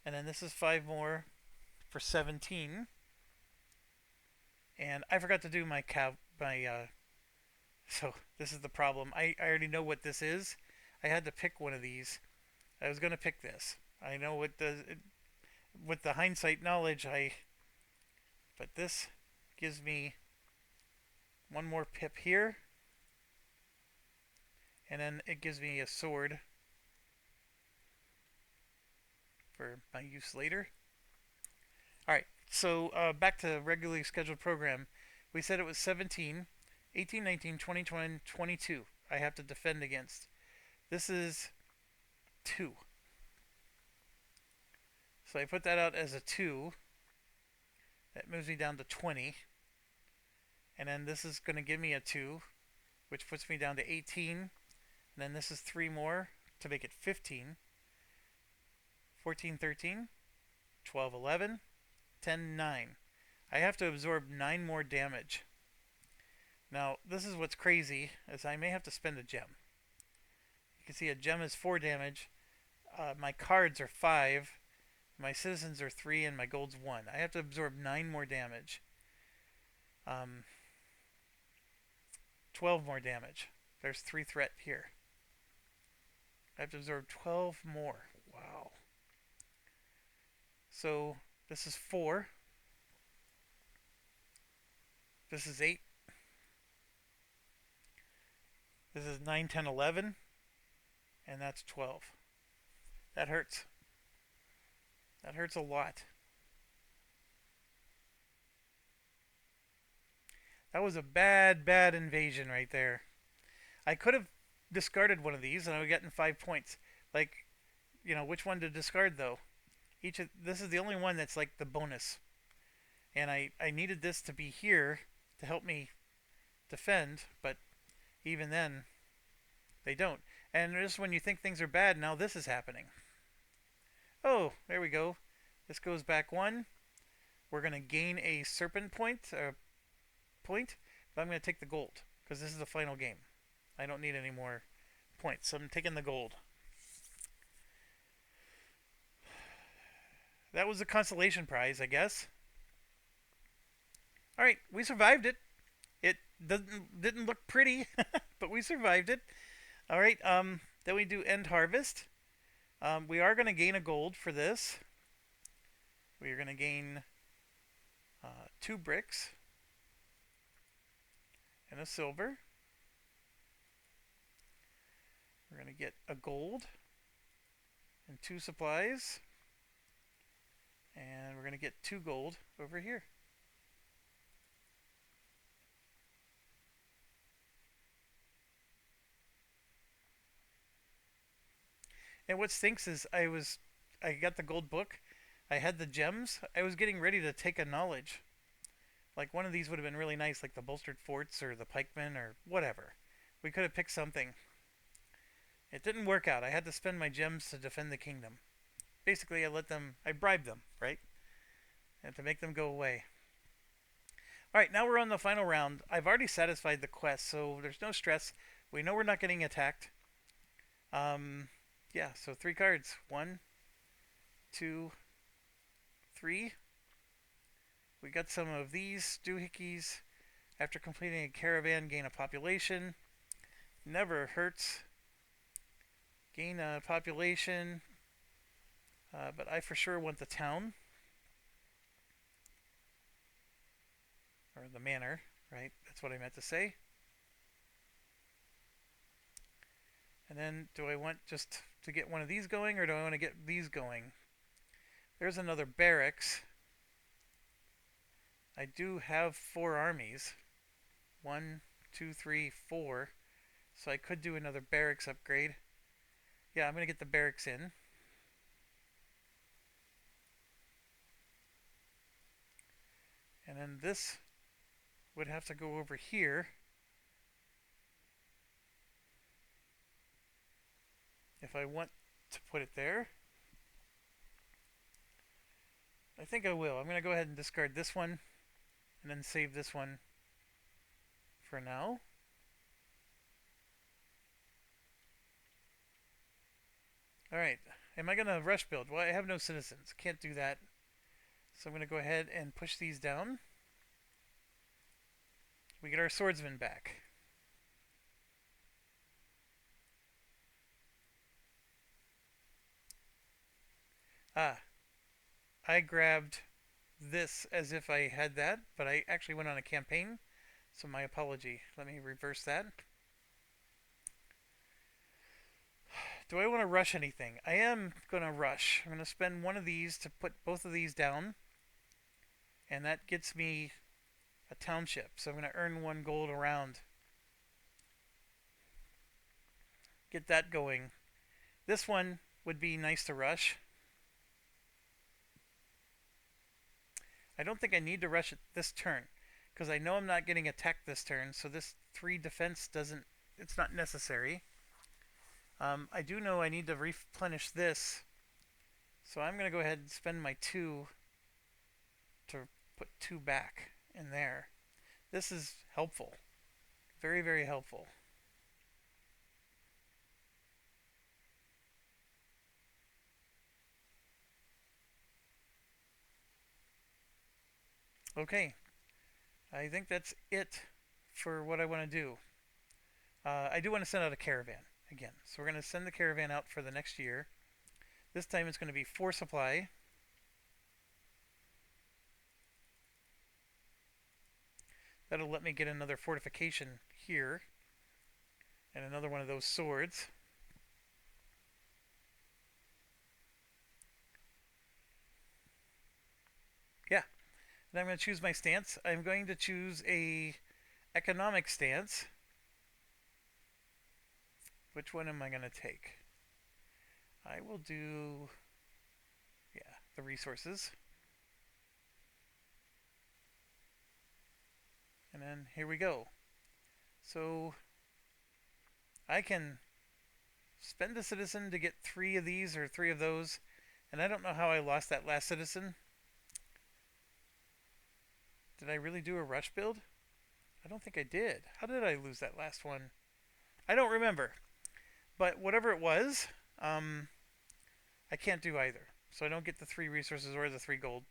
A: And then this is 5 more for 17. And I forgot to do my so this is the problem. I already know what this is. I had to pick one of these. I was going to pick this. I know with the hindsight knowledge, but this gives me one more pip here, and then it gives me a sword for my use later. All right, so back to regularly scheduled program. We said it was 17, 18, 19, 20, 21, 22 I have to defend against. This is 2. So I put that out as a 2. That moves me down to 20. And then this is going to give me a 2, which puts me down to 18. And then this is 3 more to make it 15. 14, 13, 12, 11, 10, 9. I have to absorb 9 more damage. Now, this is what's crazy, is I may have to spend a gem. You can see a gem is 4 damage. My cards are 5. My citizens are 3, and my gold's 1. I have to absorb 9 more damage. 12 more damage. There's 3 threat here. I have to absorb 12 more. Wow. So this is 4. This is 8. This is 9, 10, 11. And that's 12. That hurts. That hurts a lot. That was a bad, bad invasion right there. I could have discarded one of these and I would have gotten 5 points. Like, which one to discard though? This is the only one that's like the bonus. And I needed this to be here to help me defend, but even then, they don't. And just when you think things are bad, now this is happening. Oh, there we go. This goes back 1. We're going to gain a serpent point, but I'm going to take the gold because this is the final game. I don't need any more points, so I'm taking the gold. That was a consolation prize, I guess. All right, we survived it. It didn't look pretty, but we survived it. All right, then we do end harvest. We are going to gain a gold for this. We are going to gain 2 bricks and a silver. We're going to get a gold and 2 supplies. And we're going to get 2 gold over here. And what stinks is I got the gold book. I had the gems. I was getting ready to take a knowledge. Like one of these would have been really nice, like the bolstered forts or the pikemen or whatever. We could have picked something. It didn't work out. I had to spend my gems to defend the kingdom. Basically, I bribed them, right? And to make them go away. Alright, now we're on the final round. I've already satisfied the quest, so there's no stress. We know we're not getting attacked. Yeah, so 3 cards. 1, 2, 3. We got some of these doohickeys. After completing a caravan, gain a population. Never hurts. Gain a population. But I for sure want the town. Or the manor, right? That's what I meant to say. And then, do I want just to get one of these going, or do I want to get these going? There's another barracks. I do have 4 armies. 1, 2, 3, 4. So I could do another barracks upgrade. Yeah, I'm going to get the barracks in. And then this would have to go over here. If I want to put it there. I think I will. I'm going to go ahead and discard this one. And then save this one for now. Alright. Am I going to rush build? Well, I have no citizens. Can't do that. So I'm going to go ahead and push these down. We get our swordsman back. Ah, I grabbed this as if I had that, but I actually went on a campaign, so my apology. Let me reverse that. Do I want to rush anything? I am going to rush. I'm going to spend one of these to put both of these down, and that gets me a township. So I'm going to earn 1 gold around. Get that going. This one would be nice to rush. I don't think I need to rush it this turn, because I know I'm not getting attacked this turn, so this 3 defense doesn't, it's not necessary. I do know I need to replenish this, so I'm going to go ahead and spend my 2 to put 2 back in there. This is helpful. Very, very helpful. Okay, I think that's it for what I want to do. I do want to send out a caravan again. So we're going to send the caravan out for the next year. This time it's going to be 4 supply. That'll let me get another fortification here. And another one of those swords. Yeah. And I'm going to choose my stance. I'm going to choose a economic stance. Which one am I going to take? I will do, yeah, the resources. And then here we go. So I can spend a citizen to get 3 of these or 3 of those. And I don't know how I lost that last citizen. Did I really do a rush build? I don't think I did. How did I lose that last one? I don't remember. But whatever it was, I can't do either. So I don't get the 3 resources or the 3 gold.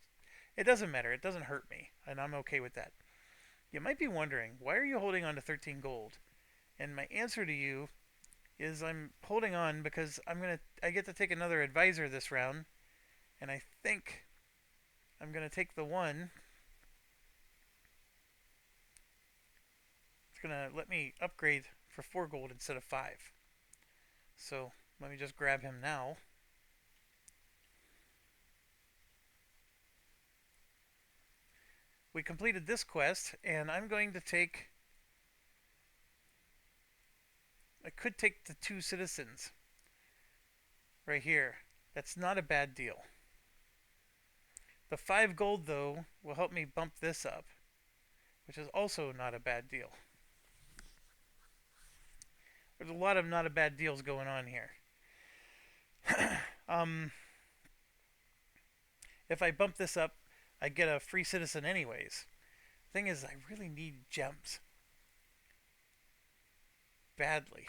A: It doesn't matter. It doesn't hurt me. And I'm okay with that. You might be wondering, why are you holding on to 13 gold? And my answer to you is I'm holding on because I get to take another advisor this round. And I think I'm going to take the one. It's going to let me upgrade for 4 gold instead of 5. So let me just grab him now. We completed this quest, and I'm going to take... I could take the 2 citizens right here. That's not a bad deal. The 5 gold, though, will help me bump this up, which is also not a bad deal. There's a lot of not a bad deals going on here. If I bump this up, I get a free citizen anyways. Thing is, I really need gems. Badly.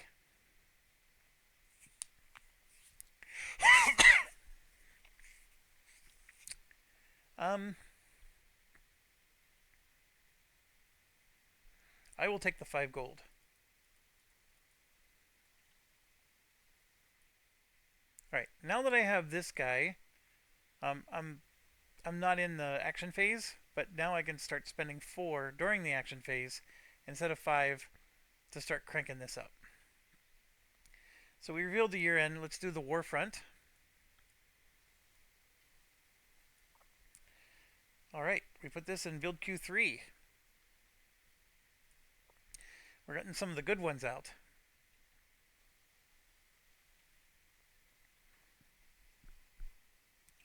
A: I will take the 5 gold. Alright, now that I have this guy, I'm not in the action phase, but now I can start spending 4 during the action phase instead of 5 to start cranking this up. So we revealed the year end. Let's do the war front. Alright, we put this in build Q3. We're getting some of the good ones out.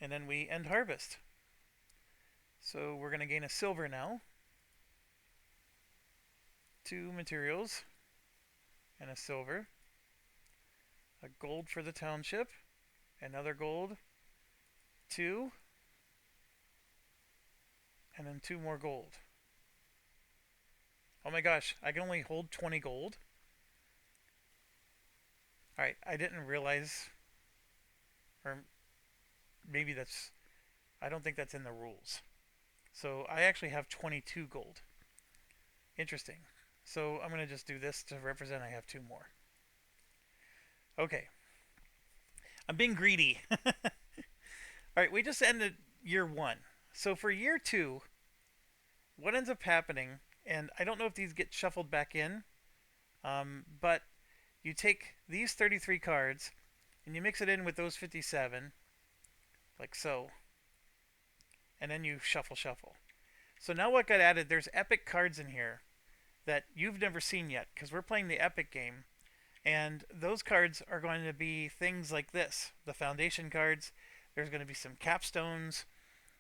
A: And then we end harvest. So we're going to gain a silver now. 2 materials. And a silver. A gold for the township. Another gold. 2. And then 2 more gold. Oh my gosh, I can only hold 20 gold. Alright, I didn't realize, or maybe that's, I don't think that's in the rules. So I actually have 22 gold. Interesting. So I'm going to just do this to represent I have 2 more. Okay. I'm being greedy. All right, we just ended year one. So for year two, what ends up happening, and I don't know if these get shuffled back in, but you take these 33 cards and you mix it in with those 57, like so, and then you shuffle, shuffle. So now what got added, there's epic cards in here that you've never seen yet because we're playing the epic game. And those cards are going to be things like this the foundation cards. There's going to be some capstones.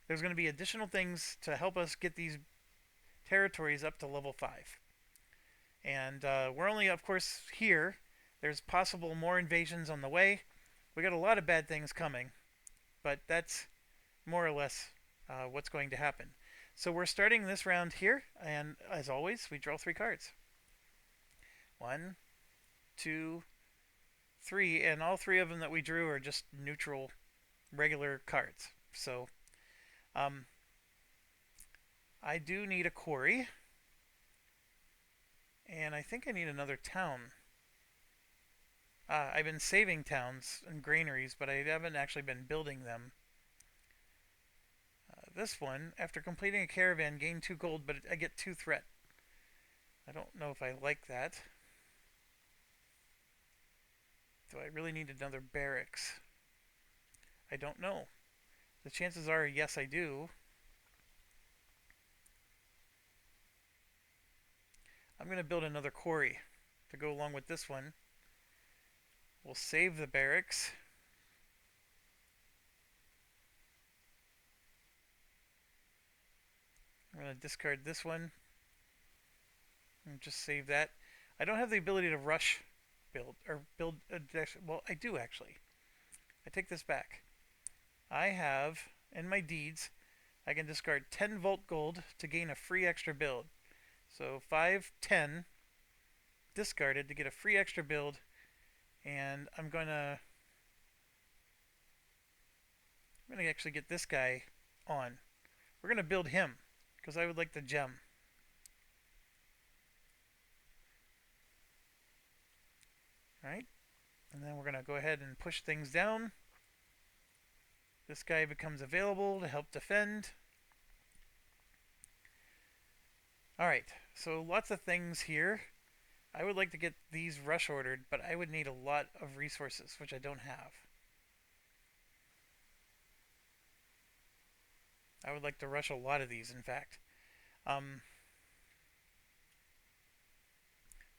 A: There's going to be additional things to help us get these territories up to level 5. And we're only, of course, here. There's possible more invasions on the way. We got a lot of bad things coming, but that's more or less what's going to happen. So we're starting this round here, and as always, we draw 3 cards. 1, 2, 3, and all 3 of them that we drew are just neutral, regular cards. So I do need a quarry, and I think I need another town. I've been saving towns and granaries, but I haven't actually been building them. This one, after completing a caravan, gain 2 gold, but I get 2 threat. I don't know if I like that. Do I really need another barracks? I don't know. The chances are, yes, I do. I'm going to build another quarry to go along with this one. We'll save the barracks. I'm going to discard this one and just save that. I don't have the ability to rush build or build a well, I do actually. I take this back. I have in my deeds I can discard 10 volt gold to gain a free extra build. So 5, 10 discarded to get a free extra build, and I'm gonna actually get this guy on. We're gonna build him because I would like the gem. Alright, and then we're going to go ahead and push things down. This guy becomes available to help defend. Alright, so lots of things here. I would like to get these rush ordered, but I would need a lot of resources, which I don't have. I would like to rush a lot of these, in fact.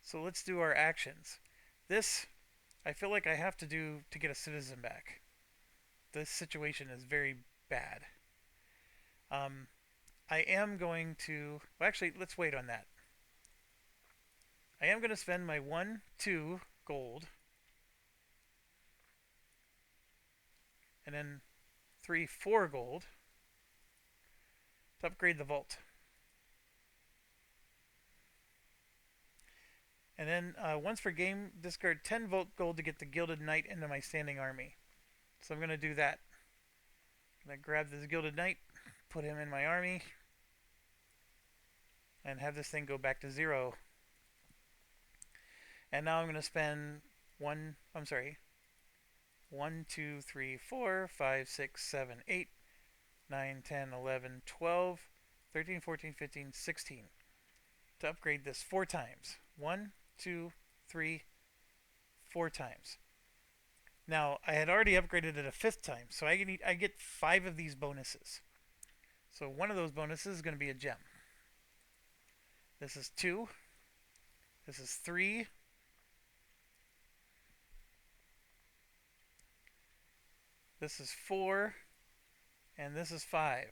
A: So let's do our actions. This, I feel like I have to do to get a citizen back. This situation is very bad. I am going to... Well, actually, let's wait on that. I am going to spend my 1, 2 gold. And then 3, 4 gold to upgrade the vault. And then once per game, discard 10 volt gold to get the Gilded Knight into my standing army. So I'm going to do that. I'm going to grab this Gilded Knight, put him in my army, and have this thing go back to 0. And now I'm going to spend 1, 2, 3, 4, 5, 6, 7, 8, 9, 10, 11, 12, 13, 14, 15, 16 to upgrade this 4 times. 1, 2, 3, 4 times. Now, I had already upgraded it a 5th time, so I get 5 of these bonuses. So one of those bonuses is going to be a gem. This is 2. This is 3. This is 4. And this is 5.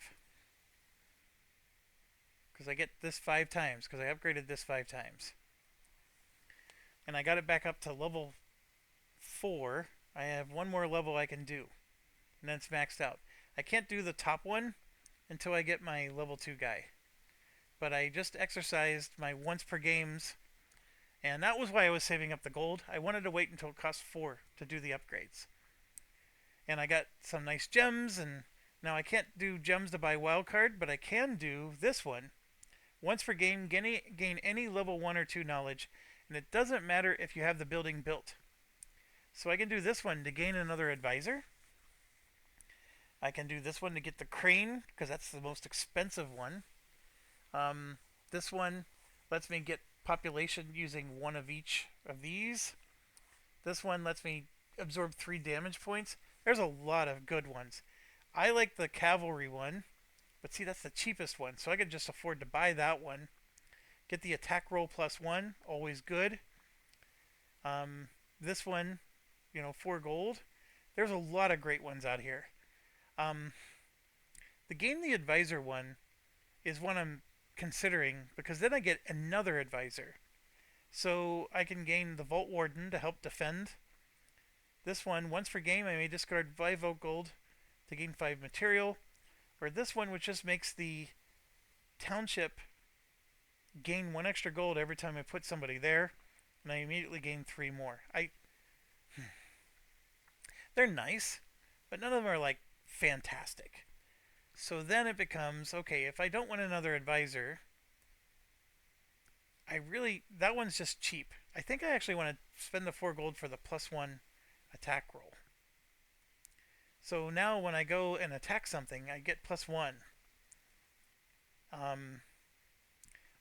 A: Because I get this 5 times, because I upgraded this 5 times. And I got it back up to level 4. I have one more level I can do. And then it's maxed out. I can't do the top one until I get my level 2 guy. But I just exercised my once per games. And that was why I was saving up the gold. I wanted to wait until it cost 4 to do the upgrades. And I got some nice gems. And now I can't do gems to buy wild card, but I can do this one. Once per game, gain any level 1 or 2 knowledge. And it doesn't matter if you have the building built. So I can do this one to gain another advisor. I can do this one to get the crane because that's the most expensive one. Um, this one lets me get population using one of each of these. This one lets me absorb 3 damage points. There's a lot of good ones. I like the cavalry one, but see, that's the cheapest one, so I could just afford to buy that one. Get the attack roll +1, always good. This one, 4 gold. There's a lot of great ones out here. Um, the Gain the Advisor one is one I'm considering because then I get another advisor. So I can gain the Vault Warden to help defend. This one, once per game, I may discard 5 Vault Gold to gain 5 material. Or this one, which just makes the township gain 1 extra gold every time I put somebody there, and I immediately gain 3 more. They're nice, but none of them are like fantastic. So then it becomes okay, if I don't want another advisor, that one's just cheap. I think I actually want to spend the 4 gold for the +1 attack roll. So now when I go and attack something, I get +1. Um,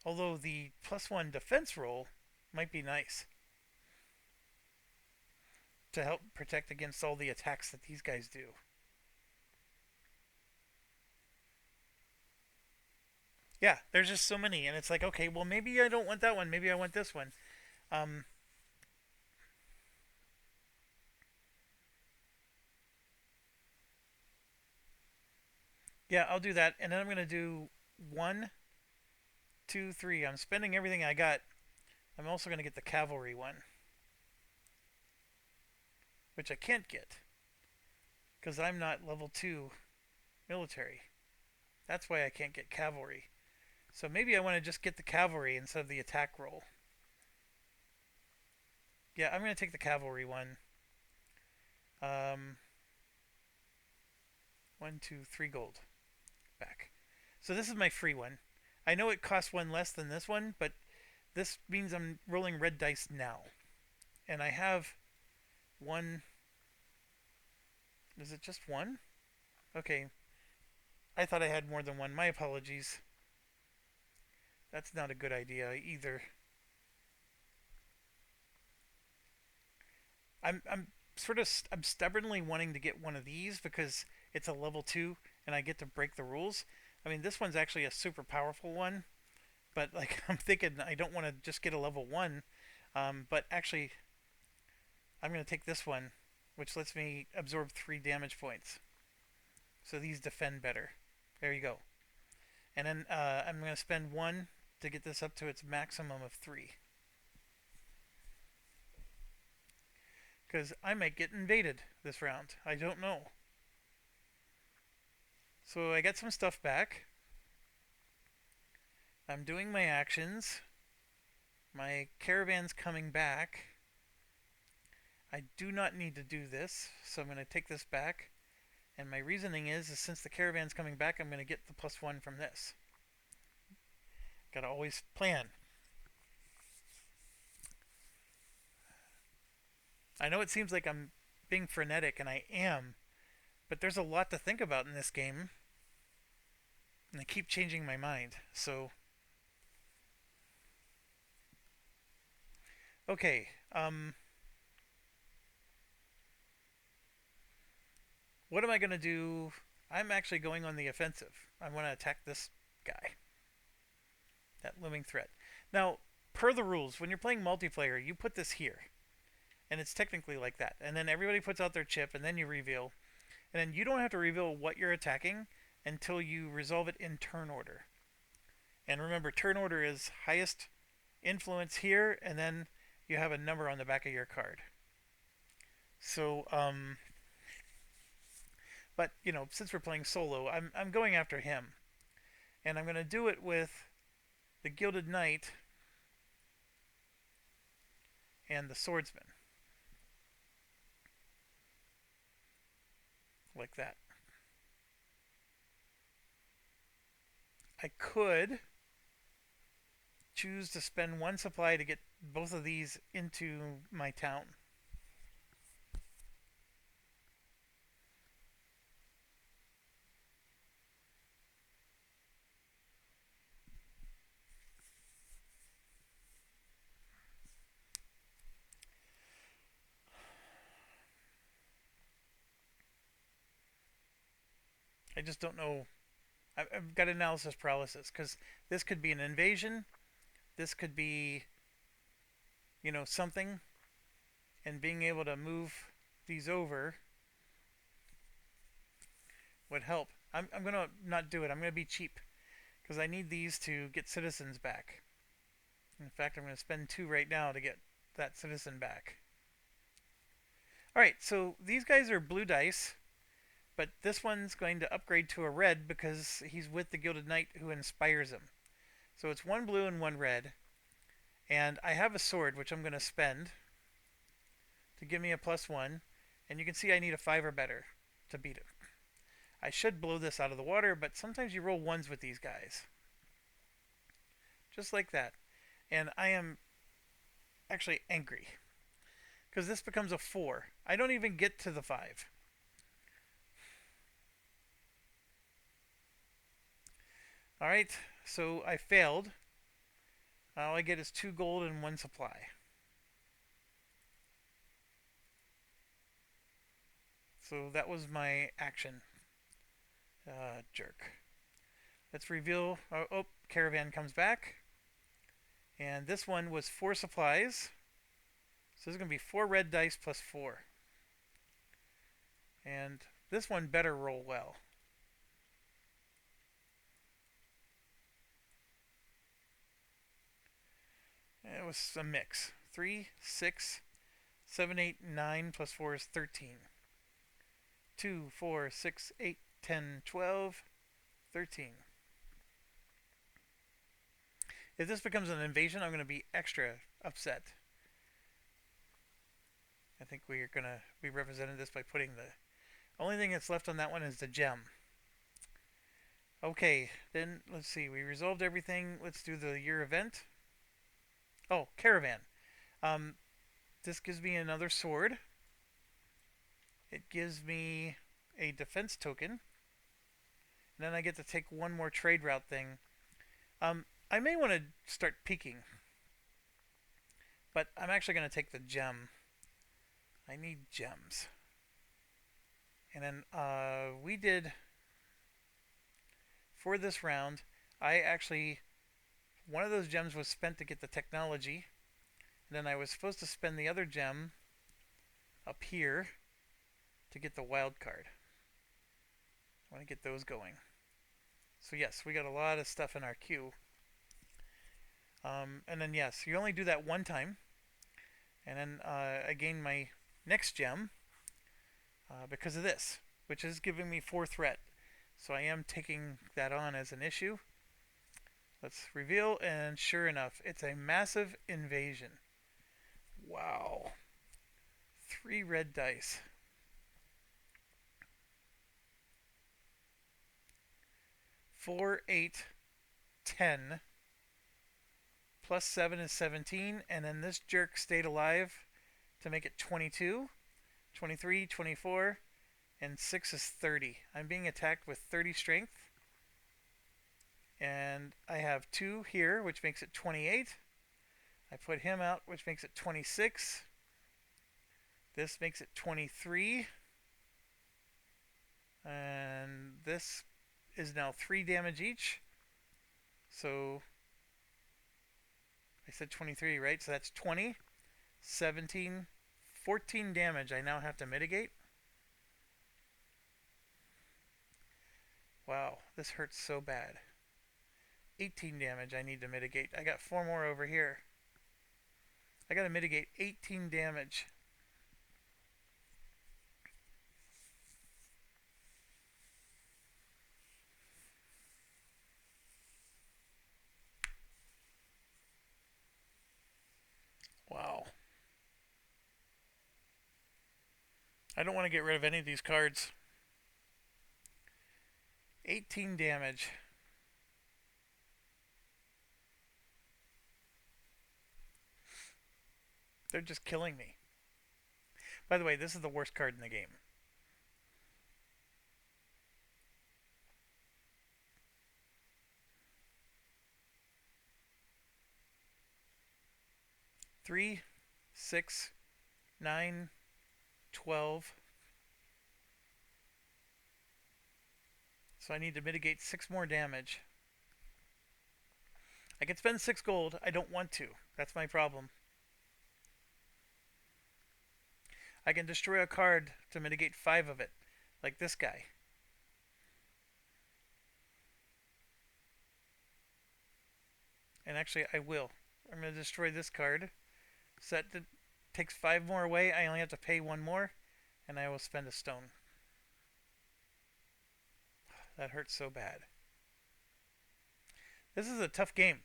A: although the +1 defense roll might be nice to help protect against all the attacks that these guys do. Yeah, there's just so many, and it's like, okay, well, maybe I don't want that one. Maybe I want this one. Um, yeah, I'll do that, and then I'm gonna do 1, 2, 3. I'm spending everything I got. I'm also gonna get the cavalry one, which I can't get because I'm not level 2 military. That's why I can't get cavalry. So maybe I want to just get the cavalry instead of the attack roll. Yeah, I'm going to take the cavalry one. Um, 1, 2, 3 gold back. So this is my free one. I know it costs 1 less than this one, but this means I'm rolling red dice now. And I have one. Is it just one? Okay. I thought I had more than one. My apologies. That's not a good idea either. I'm stubbornly wanting to get one of these because it's a level 2 and I get to break the rules. I mean, this one's actually a super powerful one, but like I'm thinking I don't want to just get a level 1. But actually, I'm going to take this one, which lets me absorb 3 damage points. So these defend better. There you go. And then I'm going to spend 1 to get this up to its maximum of 3. Because I might get invaded this round. I don't know. So I get some stuff back. I'm doing my actions. My caravan's coming back. I do not need to do this, so I'm going to take this back. And my reasoning is since the caravan's coming back, I'm going to get the +1 from this. Gotta always plan. I know it seems like I'm being frenetic, and I am, but there's a lot to think about in this game, and I keep changing my mind. So, okay, what am I gonna do? I'm actually going on the offensive. I want to attack this guy, that looming threat. Now, per the rules, when you're playing multiplayer, you put this here, and it's technically like that. And then everybody puts out their chip, and then you reveal, and then you don't have to reveal what you're attacking until you resolve it in turn order. And remember, turn order is highest influence here, and then you have a number on the back of your card. So, but since we're playing solo, I'm going after him, and I'm going to do it with the Gilded Knight and the Swordsman, like that. I could choose to spend 1 supply to get both of these into my town. I just don't know. I've got analysis paralysis because this could be an invasion. This could be, something. And being able to move these over would help. I'm going to not do it. I'm going to be cheap because I need these to get citizens back. In fact, I'm going to spend 2 right now to get that citizen back. Alright, so these guys are blue dice, but this one's going to upgrade to a red because he's with the Gilded Knight who inspires him. So it's 1 blue and 1 red. And I have a sword, which I'm going to spend to give me a +1. And you can see I need a 5 or better to beat him. I should blow this out of the water, but sometimes you roll 1s with these guys. Just like that. And I am actually angry because this becomes a 4. I don't even get to the 5. Alright, so I failed. All I get is 2 gold and 1 supply. So that was my action. Jerk. Let's reveal. Oh, caravan comes back. And this one was 4 supplies. So this is going to be 4 red dice plus 4. And this one better roll well. It was a mix. 3, 6, 7, 8, 9 plus 4 is 13. 2, 4, 6, 8, 10, 12, 13. If this becomes an invasion, I'm going to be extra upset. I think we are going to be represented this by putting the only thing that's left on that one is the gem. Okay, then let's see. We resolved everything. Let's do the year event. Oh, caravan. This gives me another sword. It gives me a defense token. And then I get to take 1 more trade route thing. I may want to start peeking. But I'm actually going to take the gem. I need gems. And then we did, for this round, one of those gems was spent to get the technology. And then I was supposed to spend the other gem up here to get the wild card. I want to get those going. So yes, we got a lot of stuff in our queue. And then yes, you only do that 1 time. And then I gain my next gem because of this, which is giving me 4 threat. So I am taking that on as an issue. Let's reveal, and sure enough, it's a massive invasion. Wow. 3 red dice. 4, 8, 10. Plus 7 is 17, and then this jerk stayed alive to make it 22, 23, 24, and 6 is 30. I'm being attacked with 30 strength. And I have 2 here, which makes it 28. I put him out, which makes it 26. This makes it 23. And this is now 3 damage each. So I said 23, right? So that's 20, 17, 14 damage I now have to mitigate. Wow, this hurts so bad. 18 damage I need to mitigate. I got 4 more over here. I gotta mitigate 18 damage. Wow. I don't want to get rid of any of these cards. 18 damage. They're just killing me. By the way, this is the worst card in the game. Three, 6, 9, 12. So I need to mitigate 6 more damage. I can spend 6 gold. I don't want to. That's my problem. I can destroy a card to mitigate 5 of it, like this guy. And actually, I will. I'm going to destroy this card. So that takes 5 more away. I only have to pay 1 more, and I will spend a stone. That hurts so bad. This is a tough game.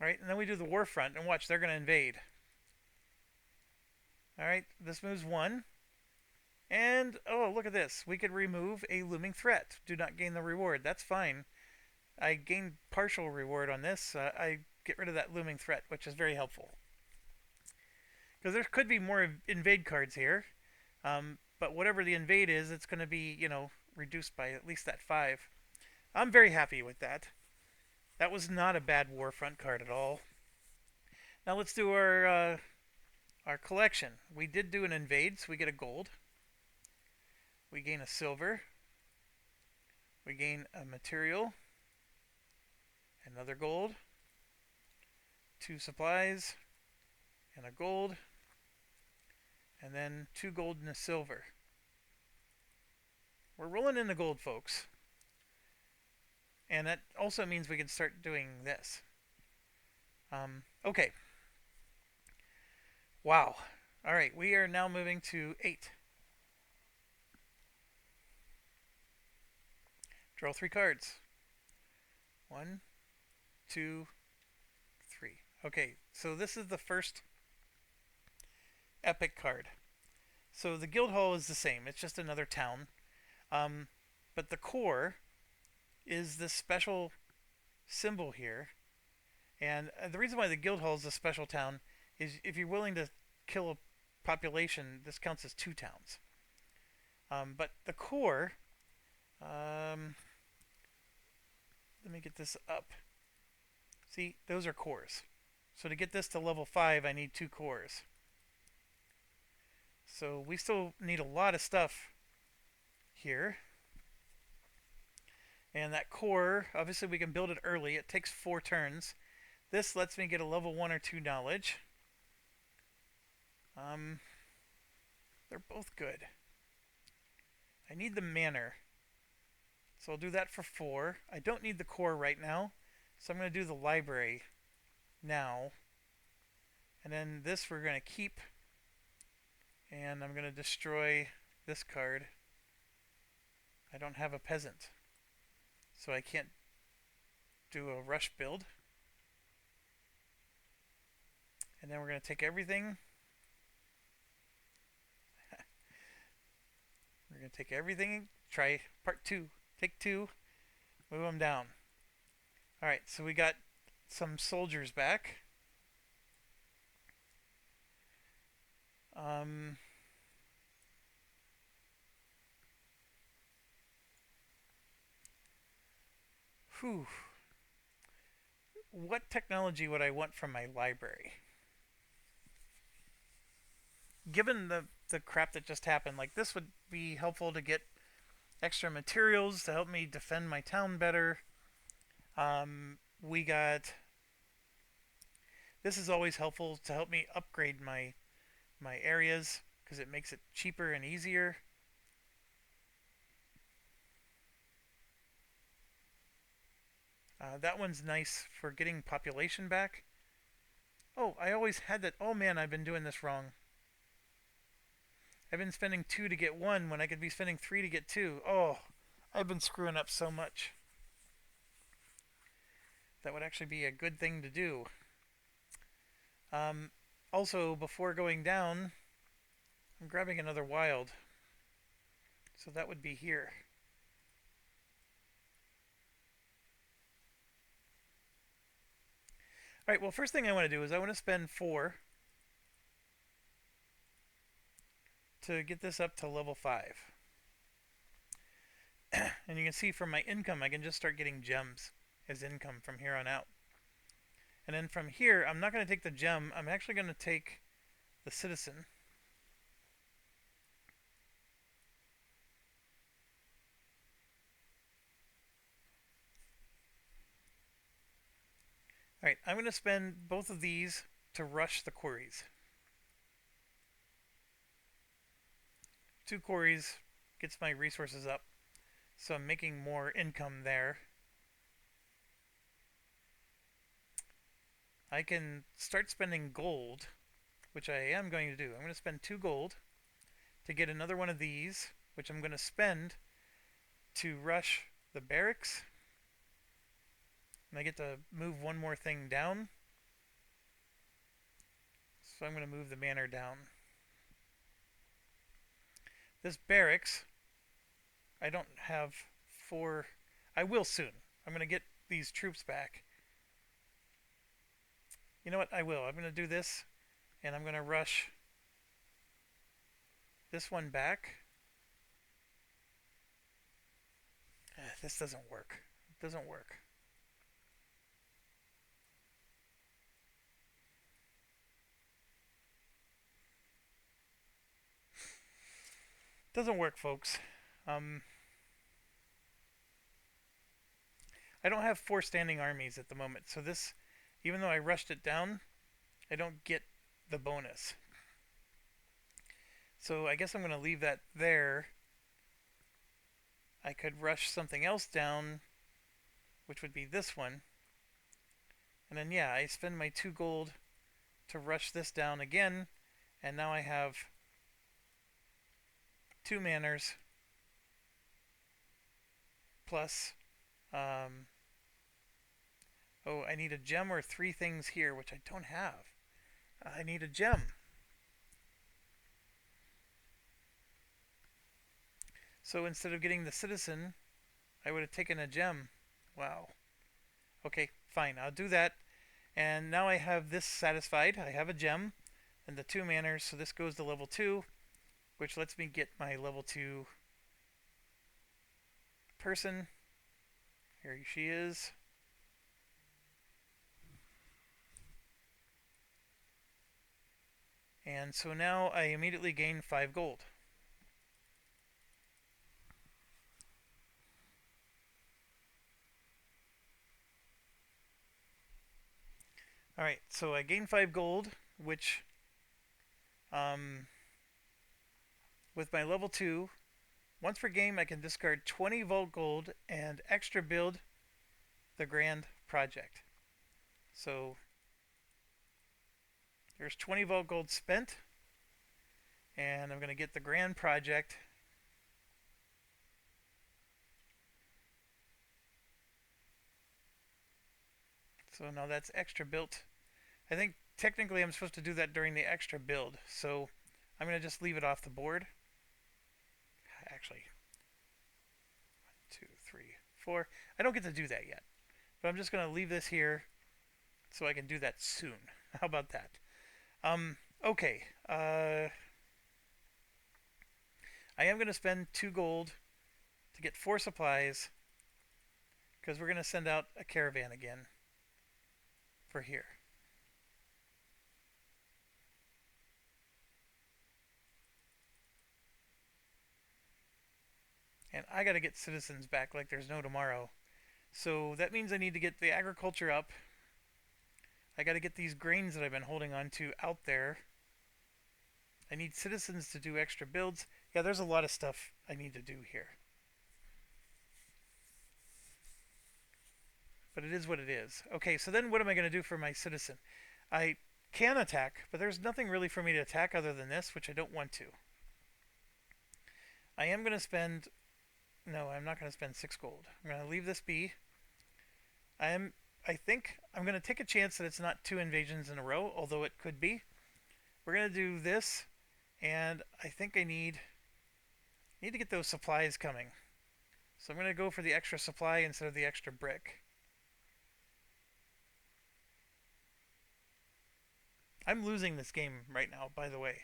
A: Alright, and then we do the war front, and watch, they're going to invade. Alright, this moves 1. And, oh, look at this. We could remove a looming threat. Do not gain the reward. That's fine. I gained partial reward on this. I get rid of that looming threat, which is very helpful. Because there could be more invade cards here. But whatever the invade is, it's going to be, reduced by at least that 5. I'm very happy with that. That was not a bad Warfront card at all. Now let's do our collection. We did do an invade, so we get a gold. We gain a silver. We gain a material. Another gold. 2 supplies. And a gold. And then 2 gold and a silver. We're rolling in the gold, folks. And that also means we can start doing this. Okay. Wow. Alright, we are now moving to 8. Draw 3 cards. 1, 2, 3. Okay, so this is the first epic card. So the guild hall is the same. It's just another town. But the core is this special symbol here. And the reason why the guild hall is a special town is if you're willing to kill a population, this counts as 2 towns. But the core... let me get this up. See, those are cores. So to get this to level 5, I need 2 cores. So we still need a lot of stuff here. And that core, obviously we can build it early. It takes 4 turns. This lets me get a level 1 or 2 knowledge. They're both good. I need the manor. So I'll do that for 4. I don't need the core right now. So I'm going to do the library now. And then this we're going to keep. And I'm going to destroy this card. I don't have a peasant. So I can't do a rush build. And then we're going to take everything. We're going to take everything. Try part 2. Take 2. Move them down. Alright, so we got some soldiers back. Whew. What technology would I want from my library? Given the crap that just happened, like this would be helpful to get extra materials to help me defend my town better. We got... This is always helpful to help me upgrade my areas because it makes it cheaper and easier. That one's nice for getting population back. Oh, I always had that. Oh man, I've been doing this wrong. I've been spending 2 to get 1 when I could be spending 3 to get 2. Oh, I've been screwing up so much. That would actually be a good thing to do. Also, before going down, I'm grabbing another wild. So that would be here. Alright, well, first thing I want to do is I want to spend 4 to get this up to level 5. And you can see from my income, I can just start getting gems as income from here on out. And then from here, I'm not going to take the gem. I'm actually going to take the citizen. Alright, I'm going to spend both of these to rush the quarries. 2 quarries gets my resources up, so I'm making more income there. I can start spending gold, which I am going to do. I'm going to spend 2 gold to get another one of these, which I'm going to spend to rush the barracks. And I get to move one more thing down. So I'm going to move the manor down. This barracks, I don't have 4. I will soon. I'm going to get these troops back. You know what? I will. I'm going to do this, and I'm going to rush this one back. This doesn't work. It doesn't work. Doesn't work, folks. Um, I don't have 4 standing armies at the moment, so this, even though I rushed it down, I don't get the bonus. So I guess I'm going to leave that there. I could rush something else down, which would be this one. And then, yeah, I spend my 2 gold to rush this down again, and now I have 2 manors plus. Oh, I need a gem or 3 things here, which I don't have. I need a gem. So instead of getting the citizen, I would have taken a gem. Wow. Okay, fine. I'll do that. And now I have this satisfied. I have a gem and the 2 manors, so this goes to level 2, which lets me get my level 2 person. Here she is. And so now I immediately gain 5 gold. Alright, so I gain 5 gold, which, with my level 2, once per game I can discard 20 vault gold and extra build the grand project. So there's 20 vault gold spent, and I'm going to get the grand project. So now that's extra built. I think technically I'm supposed to do that during the extra build, so I'm going to just leave it off the board. Actually, 1, 2, 3, 4. I don't get to do that yet, but I'm just going to leave this here so I can do that soon. How about that? Okay. I am going to spend 2 gold to get 4 supplies because we're going to send out a caravan again for here. And I got to get citizens back like there's no tomorrow. So that means I need to get the agriculture up. I got to get these grains that I've been holding on to out there. I need citizens to do extra builds. Yeah, there's a lot of stuff I need to do here. But it is what it is. Okay, so then what am I going to do for my citizen? I can attack, but there's nothing really for me to attack other than this, which I don't want to. I am going to spend... No, I'm not going to spend 6 gold. I'm going to leave this be. I think I'm going to take a chance that it's not 2 invasions in a row, although it could be. We're going to do this, and I think I need to get those supplies coming. So I'm going to go for the extra supply instead of the extra brick. I'm losing this game right now, by the way.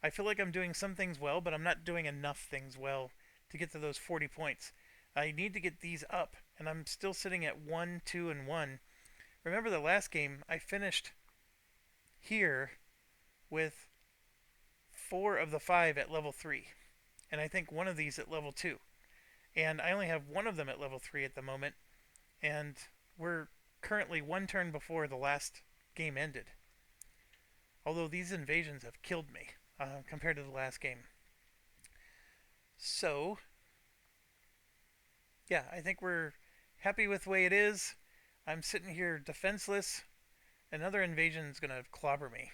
A: I feel like I'm doing some things well, but I'm not doing enough things well to get to those 40 points. I need to get these up, and I'm still sitting at 1, 2, and 1. Remember the last game, I finished here with 4 of the 5 at level 3. And I think one of these at level 2. And I only have one of them at level 3 at the moment. And we're currently one turn before the last game ended. Although these invasions have killed me compared to the last game. So, yeah, I think we're happy with the way it is. I'm sitting here defenseless. Another invasion is going to clobber me.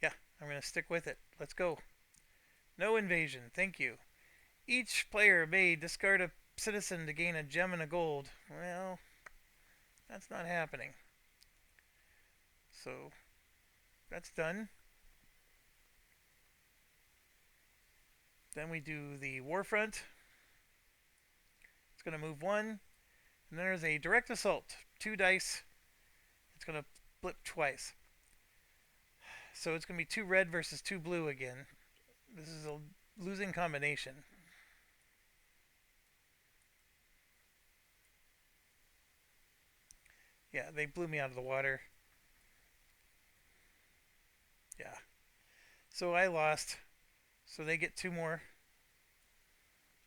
A: Yeah, I'm going to stick with it. Let's go. No invasion, thank you. Each player may discard a citizen to gain a gem and a gold. Well, that's not happening. So, that's done. Then we do the Warfront. It's going to move one. And then there's a direct assault. 2 dice. It's going to flip twice. So it's going to be 2 red versus 2 blue again. This is a losing combination. Yeah, they blew me out of the water. Yeah. So I lost. So they get 2 more.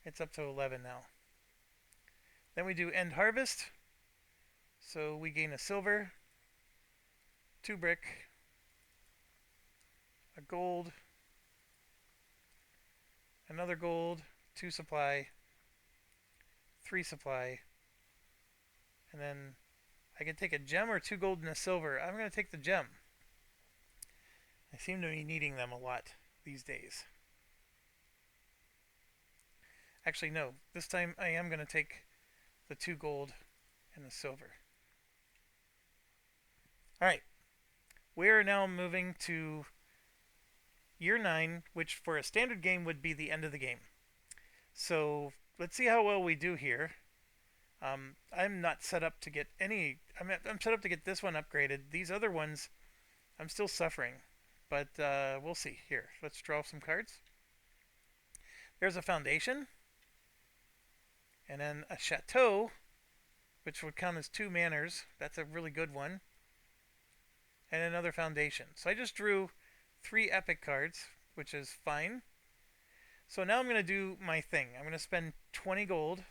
A: It's up to 11 now. Then we do end harvest. So we gain a silver, 2 brick, a gold, another gold, 2 supply, 3 supply, and then I can take a gem or 2 gold and a silver. I'm going to take the gem. I seem to be needing them a lot these days. Actually, no. This time I am going to take the 2 gold and the silver. Alright. We are now moving to year 9, which for a standard game would be the end of the game. So let's see how well we do here. I'm not set up to get any. I'm set up to get this one upgraded. These other ones, I'm still suffering. But we'll see. Here, let's draw some cards. There's a foundation. And then a chateau, which would count as 2 manors. That's a really good one. And another foundation. So I just drew 3 epic cards, which is fine. So now I'm going to do my thing. I'm going to spend 20 gold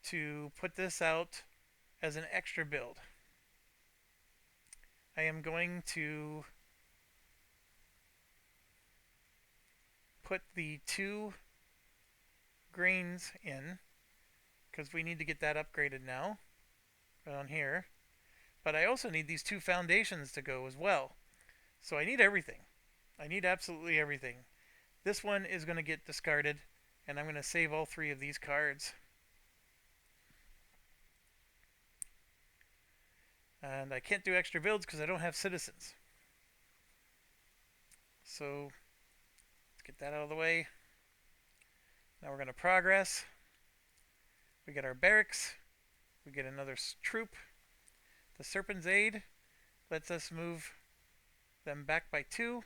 A: to put this out as an extra build. I am going to put the 2 grains in because we need to get that upgraded now on here. But I also need these 2 foundations to go as well. So I need everything. I need absolutely everything. This one is going to get discarded, and I'm going to save all 3 of these cards. And I can't do extra builds because I don't have citizens. So let's get that out of the way. Now we're going to progress. We get our barracks. We get another troop. The Serpent's Aid lets us move them back by 2.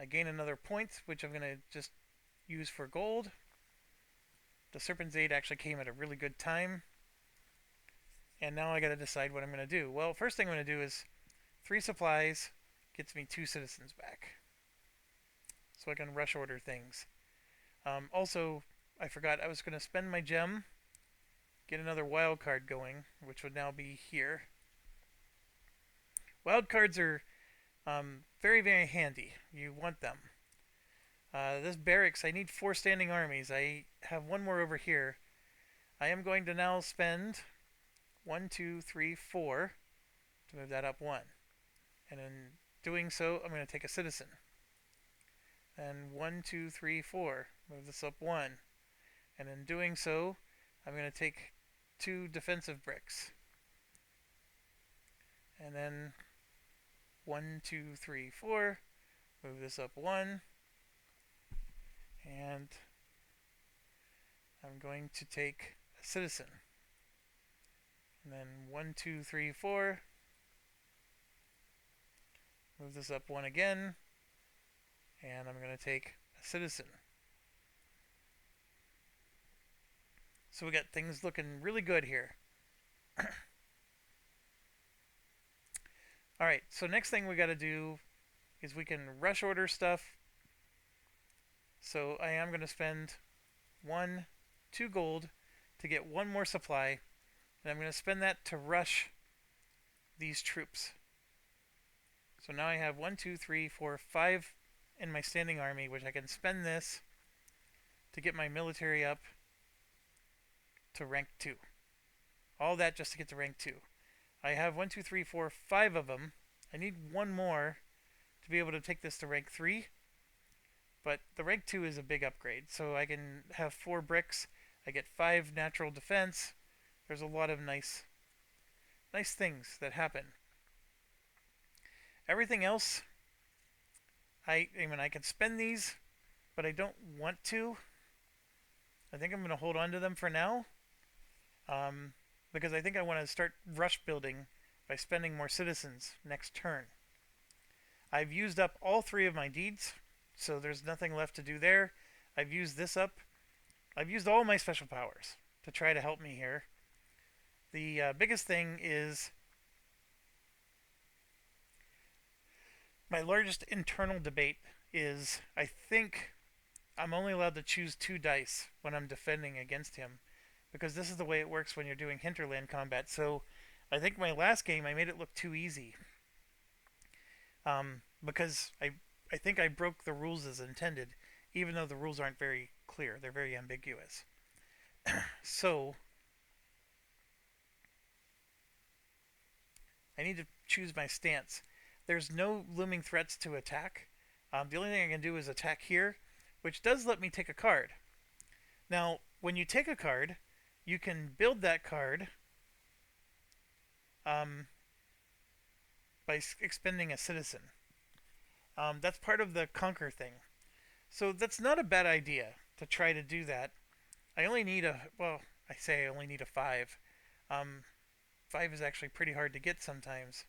A: I gain another point, which I'm going to just use for gold. The Serpent's Aid actually came at a really good time. And now I got to decide what I'm going to do. Well, first thing I'm going to do is 3 supplies gets me 2 citizens back. So I can rush order things. Also, I forgot I was going to spend my gem, get another wild card going, which would now be here. Wild cards are very, very handy. You want them. This barracks, I need 4 standing armies. I have 1 more over here. I am going to now spend 1, 2, 3, 4 to move that up 1. And in doing so, I'm going to take a citizen. And 1, 2, 3, 4. Move this up 1. And in doing so, I'm going to take 2 defensive bricks. And then 1, 2, 3, 4. Move this up 1. And I'm going to take a citizen. And then 1, 2, 3, 4. Move this up 1 again. And I'm going to take a citizen. So we got things looking really good here. Alright, so next thing we got to do is we can rush order stuff. So I am going to spend 1, 2 gold to get one more supply, and I'm going to spend that to rush these troops. So now I have 1, 2, 3, 4, 5 in my standing army, which I can spend this to get my military up to rank 2. All that just to get to rank 2. I have 1, 2, 3, 4, 5 of them. I need one more to be able to take this to rank 3. But the rank 2 is a big upgrade. So I can have 4 bricks. I get 5 natural defense. There's a lot of nice things that happen. Everything else, I can spend these, but I don't want to. I think I'm going to hold on to them for now. Because I think I want to start rush building by spending more citizens next turn. I've used up all 3 of my deeds, so there's nothing left to do there. I've used this up. I've used all my special powers to try to help me here. The biggest thing is my largest internal debate is I think I'm only allowed to choose 2 dice when I'm defending against him, because this is the way it works when you're doing hinterland combat. So I think my last game I made it look too easy, because I think I broke the rules as intended, even though the rules aren't very clear. They're very ambiguous. So I need to choose my stance. There's no looming threats to attack. The only thing I can do is attack here, which does let me take a card. Now, when you take a card, you can build that card um, by expending a citizen. That's part of the conquer thing. So that's not a bad idea to try to do that. I only need I say I only need a 5. 5 is actually pretty hard to get sometimes.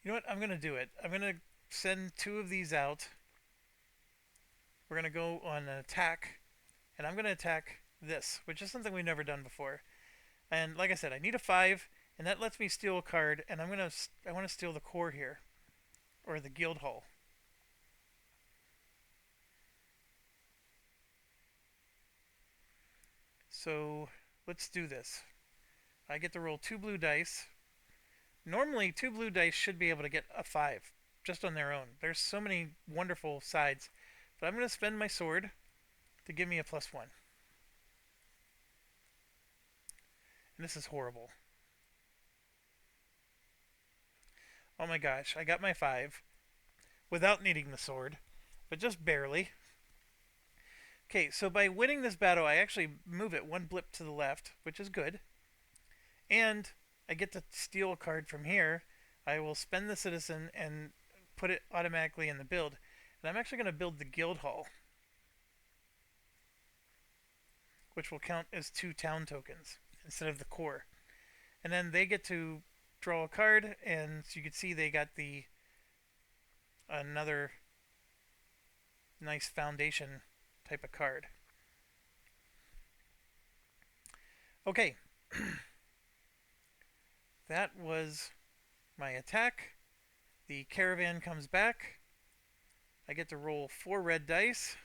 A: You know what? I'm going to do it. I'm going to send 2 of these out. We're going to go on an attack, and I'm going to attack this, which is something we've never done before. And like I said, I need a 5, and that lets me steal a card, and I want to steal the core here, or the guild hall. So let's do this. I get to roll 2 blue dice. Normally, 2 blue dice should be able to get a 5 just on their own. There's so many wonderful sides. But I'm going to spend my sword to give me a +1. And this is horrible. Oh my gosh, I got my 5 without needing the sword, but just barely. Okay, so by winning this battle, I actually move it 1 blip to the left, which is good. And I get to steal a card from here. I will spend the citizen and put it automatically in the build. And I'm actually going to build the guild hall, which will count as 2 town tokens instead of the core. And then they get to draw a card, and so you can see they got another nice foundation type of card. Okay. That was my attack. The caravan comes back. I get to roll 4 red dice.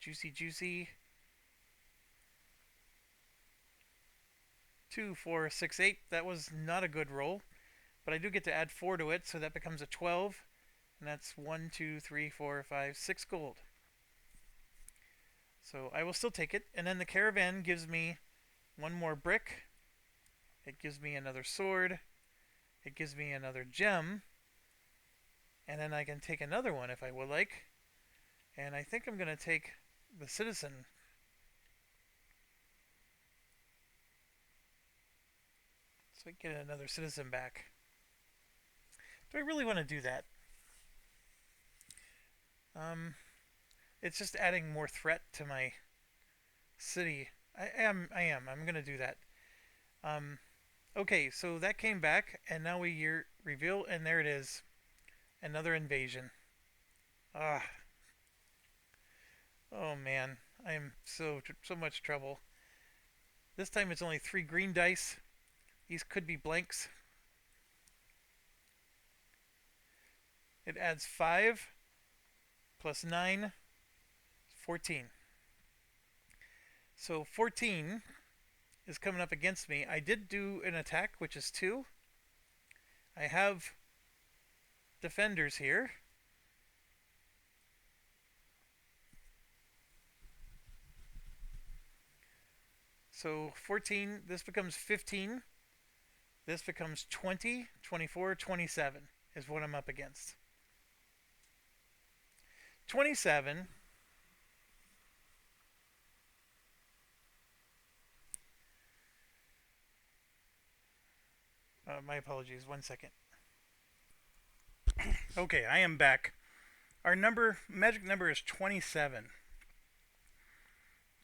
A: Juicy, juicy. 2, 4, 6, 8. That was not a good roll. But I do get to add 4 to it, so that becomes a 12. And that's 1, 2, 3, 4, 5, 6 gold. So I will still take it. And then the caravan gives me 1 more brick. It gives me another sword. It gives me another gem. And then I can take another one if I would like. And I think I'm going to take the citizen. So I get another citizen back. Do I really want to do that? It's just adding more threat to my city. I am. I'm going to do that. Okay, so that came back, and now we reveal, and there it is. Another invasion. Ah. Oh man, I am so much trouble. This time it's only 3 green dice. These could be blanks. It adds 5 plus 9, 14. So 14 is coming up against me. I did do an attack, which is 2. I have defenders here. So 14, this becomes 15. This becomes 20, 24, 27 is what I'm up against. 27. My apologies, 1 second. Okay, I am back. Our magic number is 27.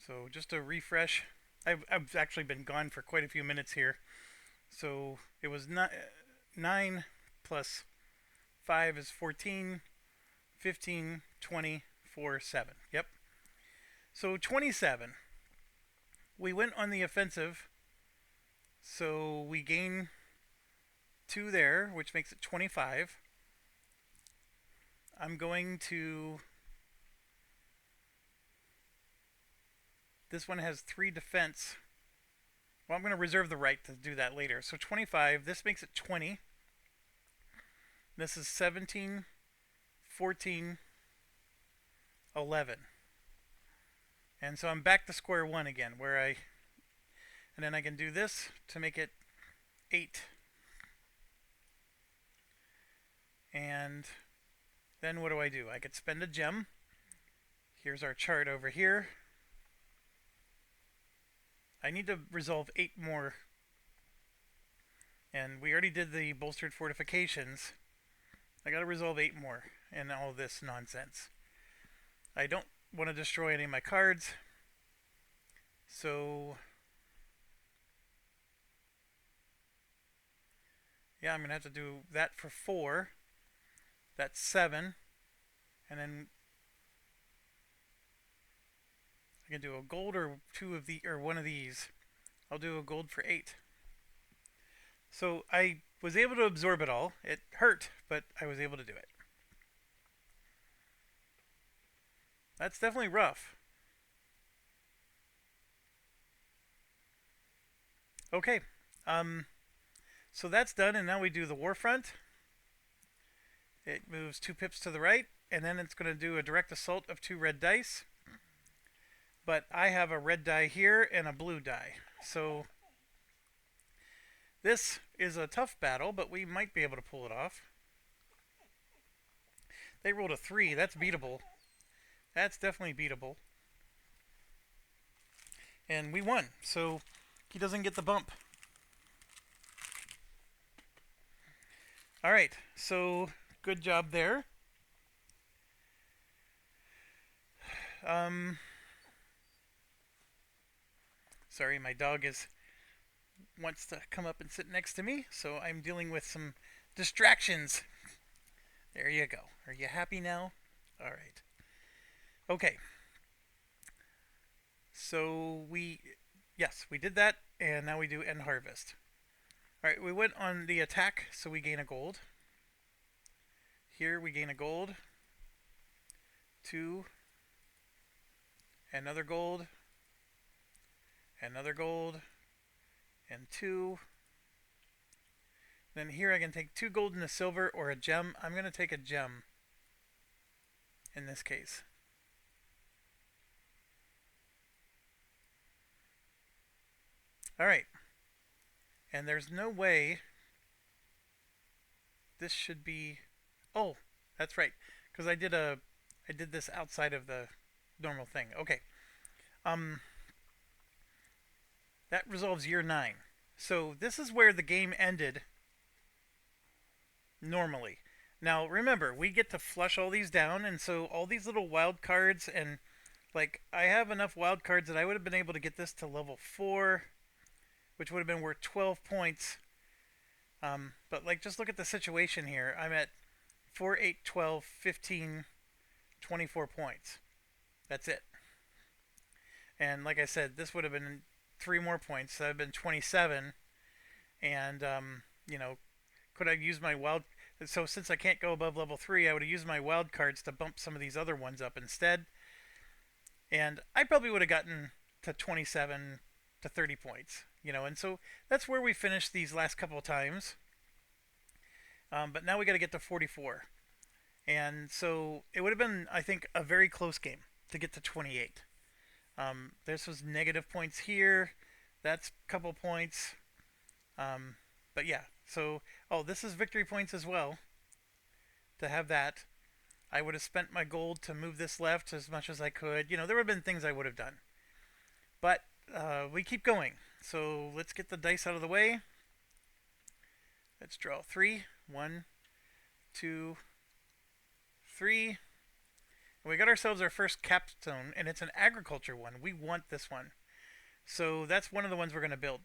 A: So just a refresh. I've actually been gone for quite a few minutes here. So it was 9 plus 5 is 14, 15, 20, 4, 7. Yep. So 27. We went on the offensive. So we gain 2 there, which makes it 25. I'm going to... This one has 3 defense. Well, I'm going to reserve the right to do that later. So 25. This makes it 20. This is 17, 14, 11. And so I'm back to square one again, where I... And then I can do this to make it 8. And then what do? I could spend a gem. Here's our chart over here. I need to resolve 8 more. And we already did the bolstered fortifications. I gotta resolve 8 more and all this nonsense. I don't want to destroy any of my cards. So... yeah, I'm gonna have to do that for 4. That's 7. And then I can do a gold or 2 of the or one of these. I'll do a gold for 8. So I was able to absorb it all. It hurt, but I was able to do it. That's definitely rough. Okay. So that's done, and now we do the war front. It moves 2 pips to the right, and then it's going to do a direct assault of 2 red dice. But I have a red die here and a blue die. So this is a tough battle, but we might be able to pull it off. They rolled a 3. That's beatable. That's definitely beatable. And we won, so he doesn't get the bump. Alright, so good job there. Sorry, my dog wants to come up and sit next to me, so I'm dealing with some distractions. There you go. Are you happy now? Alright. Okay. So yes, we did that, and now we do end harvest. Alright, we went on the attack, so we gain a gold. Here we gain a gold. 2. Another gold. Another gold. And 2. Then here I can take 2 gold and a silver or a gem. I'm going to take a gem in this case. Alright. And there's no way this should be... Oh, that's right. Because I did this outside of the normal thing. Okay. That resolves year 9. So this is where the game ended normally. Now remember, we get to flush all these down, and so all these little wild cards, and like I have enough wild cards that I would have been able to get this to level 4, which would have been worth 12 points. But like, just look at the situation here. I'm at 4, 8, 12, 15, 24 points. That's it. And like I said, this would have been 3 more points. So that would have been 27. And, you know, could I use my wild... So since I can't go above level 3, I would have used my wild cards to bump some of these other ones up instead. And I probably would have gotten to 27 to 30 points, and so that's where we finished these last couple of times. But now we got to get to 44. And so it would have been, I think, a very close game to get to 28. This was negative points here. That's a couple points. But yeah, so, oh, this is victory points as well to have that. I would have spent my gold to move this left as much as I could. There would have been things I would have done. But we keep going. So let's get the dice out of the way. Let's draw 3. 1, 2, 3. And we got ourselves our first capstone, and it's an agriculture one. We want this one. So that's one of the ones we're going to build.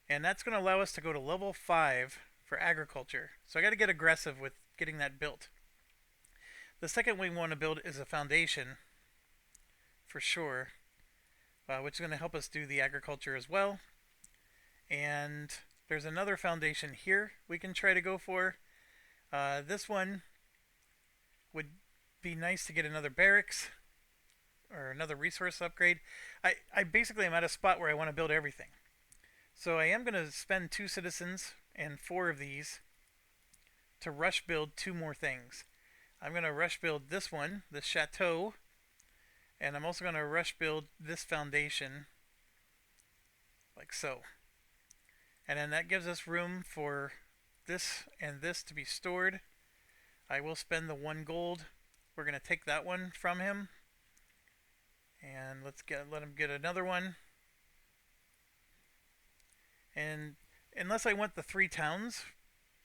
A: And that's going to allow us to go to level 5 for agriculture. So I got to get aggressive with getting that built. The second we want to build is a foundation, for sure, which is going to help us do the agriculture as well. And there's another foundation here we can try to go for. This one would be nice to get another barracks or another resource upgrade. I basically am at a spot where I want to build everything. So I am going to spend 2 citizens and 4 of these to rush build 2 more things. I'm going to rush build this one, this chateau, and I'm also going to rush build this foundation, like so. And then that gives us room for this and this to be stored. I will spend the 1 gold. We're going to take that one from him. And let him get another one. And unless I want the 3 towns,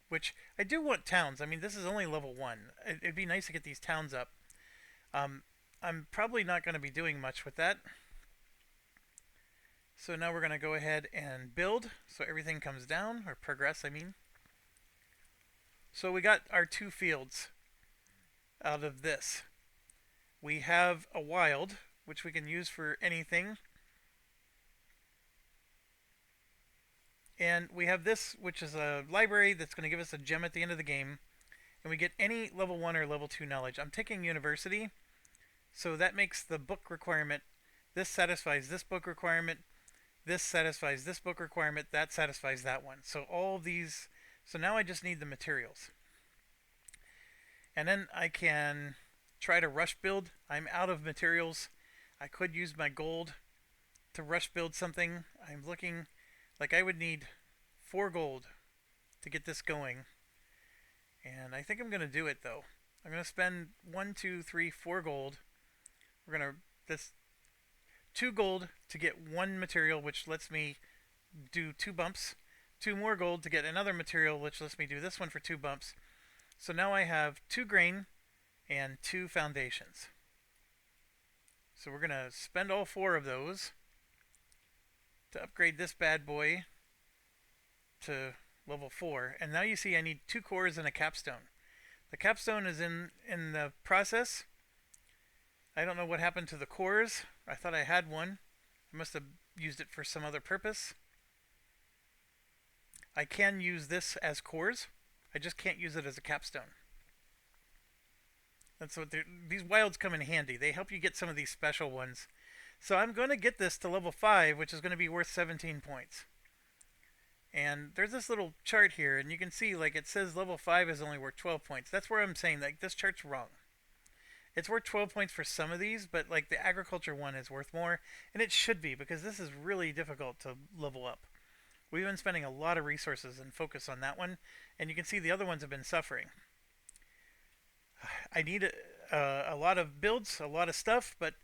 A: which I do want towns. I mean, this is only level 1. It'd be nice to get these towns up. I'm probably not going to be doing much with that. So now we're going to go ahead and build. So everything comes down, or progress, I mean. So we got our 2 fields out of this. We have a wild, which we can use for anything. And we have this, which is a library that's going to give us a gem at the end of the game. And we get any level 1 or level 2 knowledge. I'm taking university, so that makes the book requirement. This satisfies this book requirement. This satisfies this book requirement. That satisfies that one. So all these. So now I just need the materials. And then I can try to rush build. I'm out of materials. I could use my gold to rush build something. I'm looking. Like I would need 4 gold to get this going. And I think I'm going to do it though. I'm going to spend 1, 2, 3, 4 gold. We're going to, this 2 gold to get 1 material, which lets me do 2 bumps. 2 more gold to get another material, which lets me do this one for 2 bumps. So now I have 2 grain and 2 foundations. So we're going to spend all 4 of those to upgrade this bad boy to level 4. And now you see I need 2 cores and a capstone. The capstone is in the process. I don't know what happened to the cores. I thought I had one. I must have used it for some other purpose. I can use this as cores. I just can't use it as a capstone. That's what these wilds come in handy. They help you get some of these special ones. So I'm going to get this to level 5, which is going to be worth 17 points. And there's this little chart here, and you can see like it says level 5 is only worth 12 points. That's where I'm saying like this chart's wrong. It's worth 12 points for some of these, but like the agriculture one is worth more, and it should be because this is really difficult to level up. We've been spending a lot of resources and focus on that one, and you can see the other ones have been suffering. I need a lot of builds, a lot of stuff, but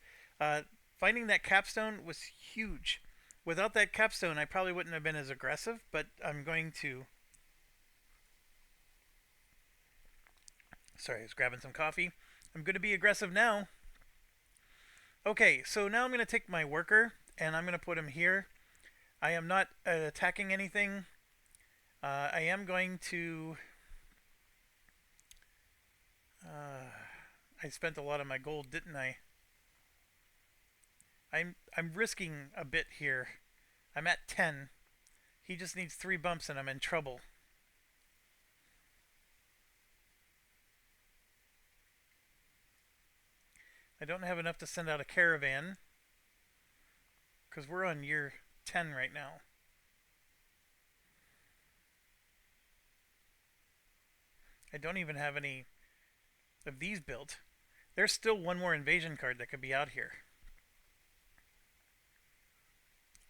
A: finding that capstone was huge. Without that capstone, I probably wouldn't have been as aggressive, but I'm going to... Sorry, I was grabbing some coffee. I'm going to be aggressive now. Okay, so now I'm going to take my worker, and I'm going to put him here. I am not attacking anything. I am going to... I spent a lot of my gold, didn't I? I'm risking a bit here. I'm at 10. He just needs 3 bumps and I'm in trouble. I don't have enough to send out a caravan because we're on year 10 right now. I don't even have any of these built. There's still one more invasion card that could be out here.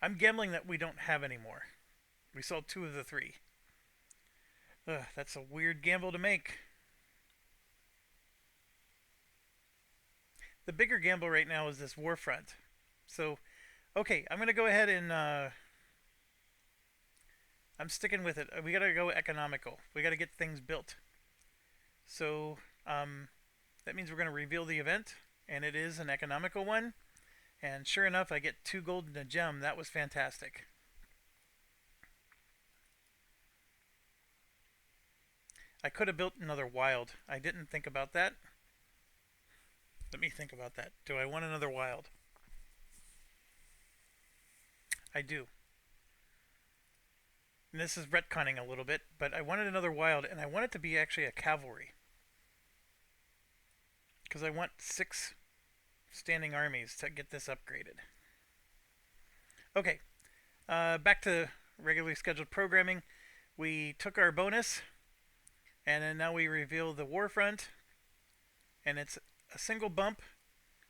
A: I'm gambling that we don't have any more. We sold 2 of the 3. Ugh, that's a weird gamble to make. The bigger gamble right now is this war front. So, okay, I'm going to go ahead and I'm sticking with it. We got to go economical. We got to get things built. So, that means we're going to reveal the event, and it is an economical one. And sure enough, I get 2 gold and a gem. That was fantastic. I could have built another wild. I didn't think about that. Let me think about that. Do I want another wild? I do. And this is retconning a little bit, but I wanted another wild, and I want it to be actually a cavalry. Because I want 6 standing armies to get this upgraded. Okay, back to regularly scheduled programming. We took our bonus, and then now we reveal the war front, and it's a single bump,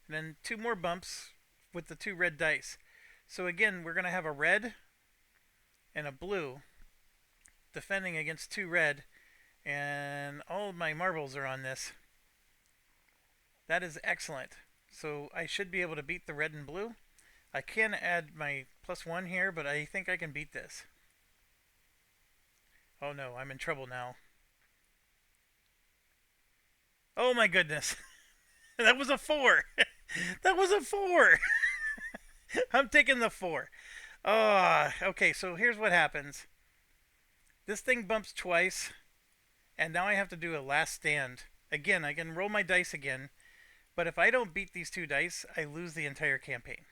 A: and then 2 more bumps with the 2 red dice. So again, we're going to have a red and a blue defending against 2 red, and all of my marbles are on this. That is excellent. So I should be able to beat the red and blue. I can add my +1 here, but I think I can beat this. Oh no, I'm in trouble now. Oh my goodness. That was a 4. That was a 4. I'm taking the 4. Okay, so here's what happens. This thing bumps twice, and now I have to do a last stand. Again, I can roll my dice again, but if I don't beat these 2 dice, I lose the entire campaign.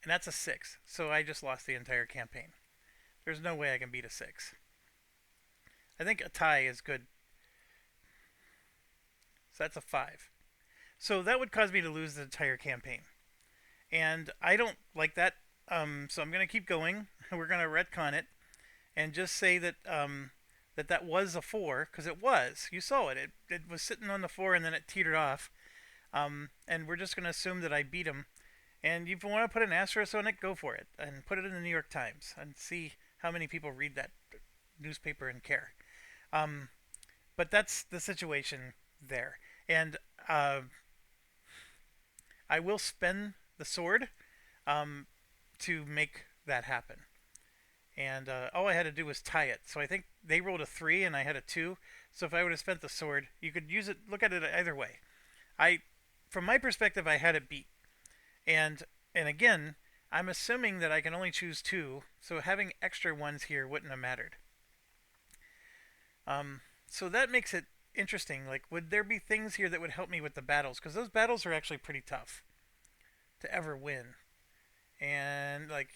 A: And that's a 6, so I just lost the entire campaign. There's no way I can beat a 6. I think a tie is good. So that's a 5. So that would cause me to lose the entire campaign. And I don't like that, so I'm going to keep going. We're going to retcon it and just say that that was a 4, because it was. You saw it. It was sitting on the 4 and then it teetered off. And we're just going to assume that I beat him. And if you want to put an asterisk on it, go for it. And put it in the New York Times and see how many people read that newspaper and care. But that's the situation there. And I will spend the sword to make that happen. And all I had to do was tie it. So I think they rolled a 3 and I had a 2. So if I would have spent the sword, you could use it, look at it either way. From my perspective, I had it beat. And again, I'm assuming that I can only choose 2, so having extra ones here wouldn't have mattered. So that makes it interesting. Like, would there be things here that would help me with the battles? Because those battles are actually pretty tough to ever win. And, like,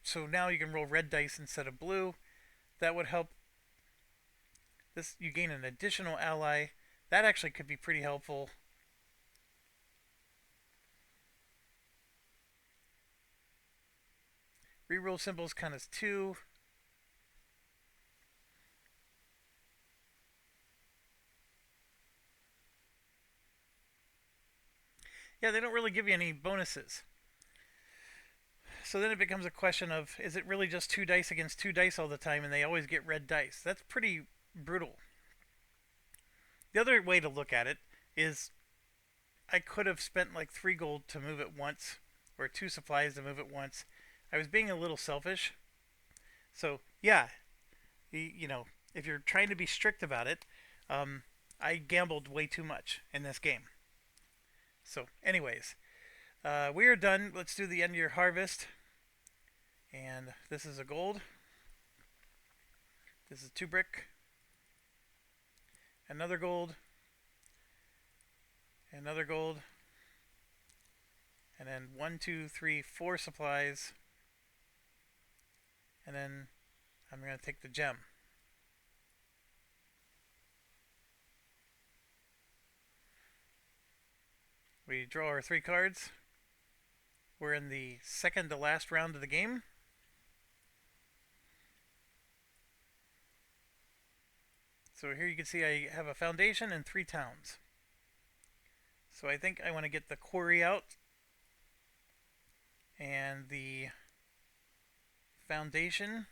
A: so now you can roll red dice instead of blue. That would help. This, you gain an additional ally. That actually could be pretty helpful. Reroll symbols count as 2. Yeah, they don't really give you any bonuses. So then it becomes a question of, is it really just 2 dice against 2 dice all the time and they always get red dice? That's pretty brutal. The other way to look at it is I could have spent like 3 gold to move it once, or 2 supplies to move it once. I was being a little selfish. So, yeah, if you're trying to be strict about it, I gambled way too much in this game. So, anyways, we are done. Let's do the end of your harvest. And this is a gold. This is 2 brick. Another gold. Another gold. And then 1, 2, 3, 4 supplies. And then I'm going to take the gem. We draw our 3 cards. We're in the second to last round of the game. So here you can see I have a foundation and 3 towns. So I think I want to get the quarry out and the foundation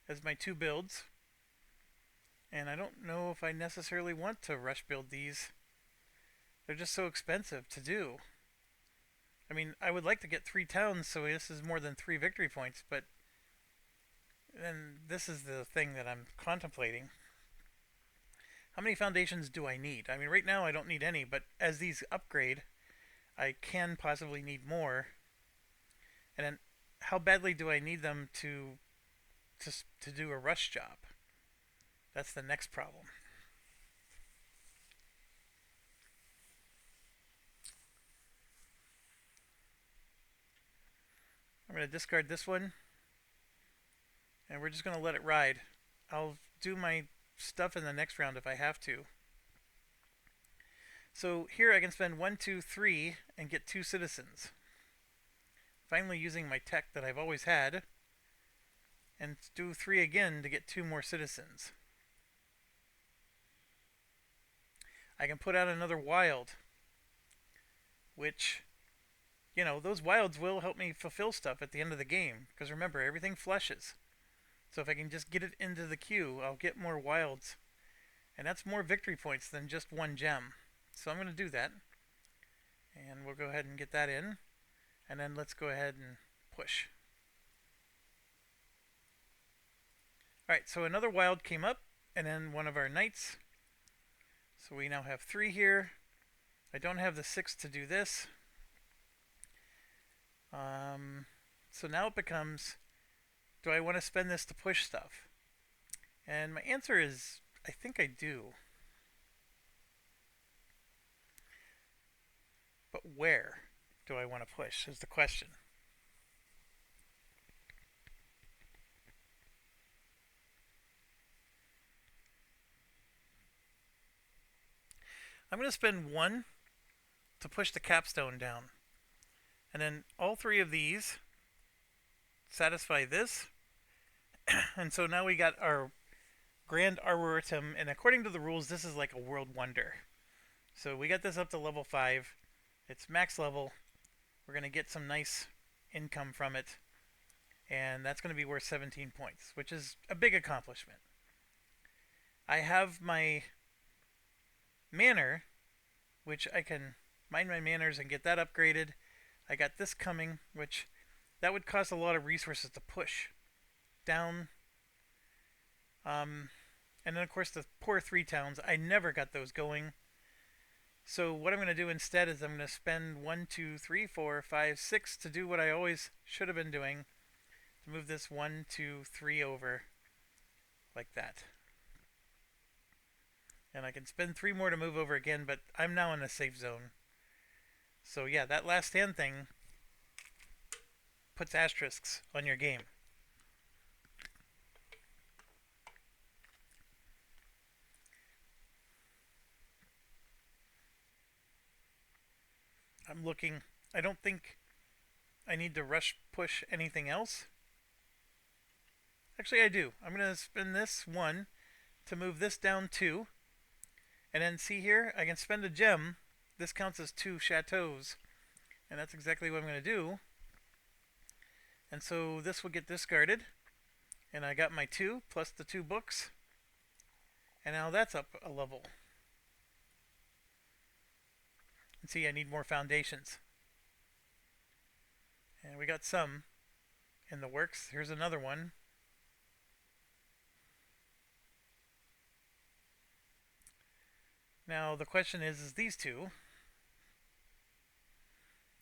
A: as my 2 builds. And I don't know if I necessarily want to rush build these. They're just so expensive to do. I mean, I would like to get 3 towns, so this is more than 3 victory points, but then this is the thing that I'm contemplating. How many foundations do I need? I mean, right now I don't need any, but as these upgrade, I can possibly need more. And then, how badly do I need them to do a rush job? That's the next problem. I'm going to discard this one, and we're just going to let it ride. I'll do my stuff in the next round if I have to. So here I can spend 1, 2, 3 and get 2 citizens. Finally using my tech that I've always had, and do 3 again to get 2 more citizens. I can put out another wild, which, you know, those wilds will help me fulfill stuff at the end of the game, because remember, everything flushes. So if I can just get it into the queue, I'll get more wilds, and that's more victory points than just 1 gem. So I'm going to do that, and we'll go ahead and get that in, and then let's go ahead and push. Alright, so another wild came up, and then one of our knights. So we now have 3 here. I don't have the 6 to do this. So now it becomes, do I want to spend this to push stuff? And my answer is, I think I do. But where do I want to push is the question. I'm going to spend 1 to push the capstone down. And then all 3 of these satisfy this. And so now we got our Grand Arboretum, and according to the rules, this is like a world wonder. So we got this up to level 5. It's max level. We're going to get some nice income from it. And that's going to be worth 17 points, which is a big accomplishment. I have my manor, which I can mine my manors and get that upgraded. I got this coming, which that would cost a lot of resources to push down. And then of course the poor 3 towns, I never got those going. So what I'm going to do instead is I'm going to spend 1, 2, 3, 4, 5, 6 to do what I always should have been doing. To move this 1, 2, 3 over like that. And I can spend 3 more to move over again, but I'm now in a safe zone. So yeah, that last stand thing puts asterisks on your game. I'm looking. I don't think I need to rush push anything else. Actually, I do. I'm going to spend this 1 to move this down 2. And then see here, I can spend a gem. This counts as 2 chateaus. And that's exactly what I'm going to do. And so this will get discarded. And I got my 2 plus the 2 books. And now that's up a level. And see, I need more foundations. And we got some in the works. Here's another one. Now the question is these 2.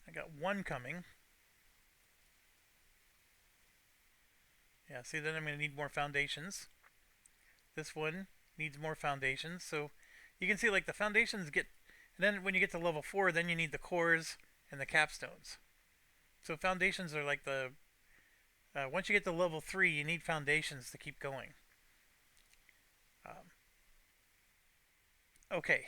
A: I got 1 coming. Yeah, see, then I'm going to need more foundations. This one needs more foundations. So you can see like the foundations get, and then when you get to level 4, then you need the cores and the capstones. So foundations are like the, once you get to level 3, you need foundations to keep going. Okay.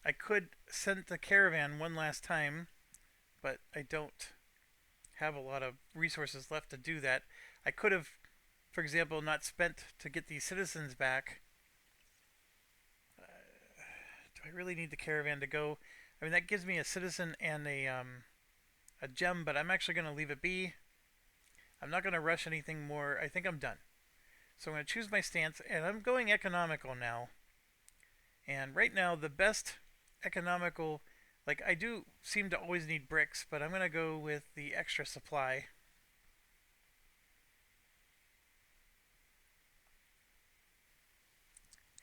A: I could send the caravan one last time, but I don't have a lot of resources left to do that. I could have, for example, not spent to get these citizens back. Do I really need the caravan to go? I mean, that gives me a citizen and a gem, but I'm actually going to leave it be. I'm not going to rush anything more. I think I'm done. So I'm going to choose my stance, and I'm going economical now. And right now, the best economical, like I do seem to always need bricks, but I'm going to go with the extra supply.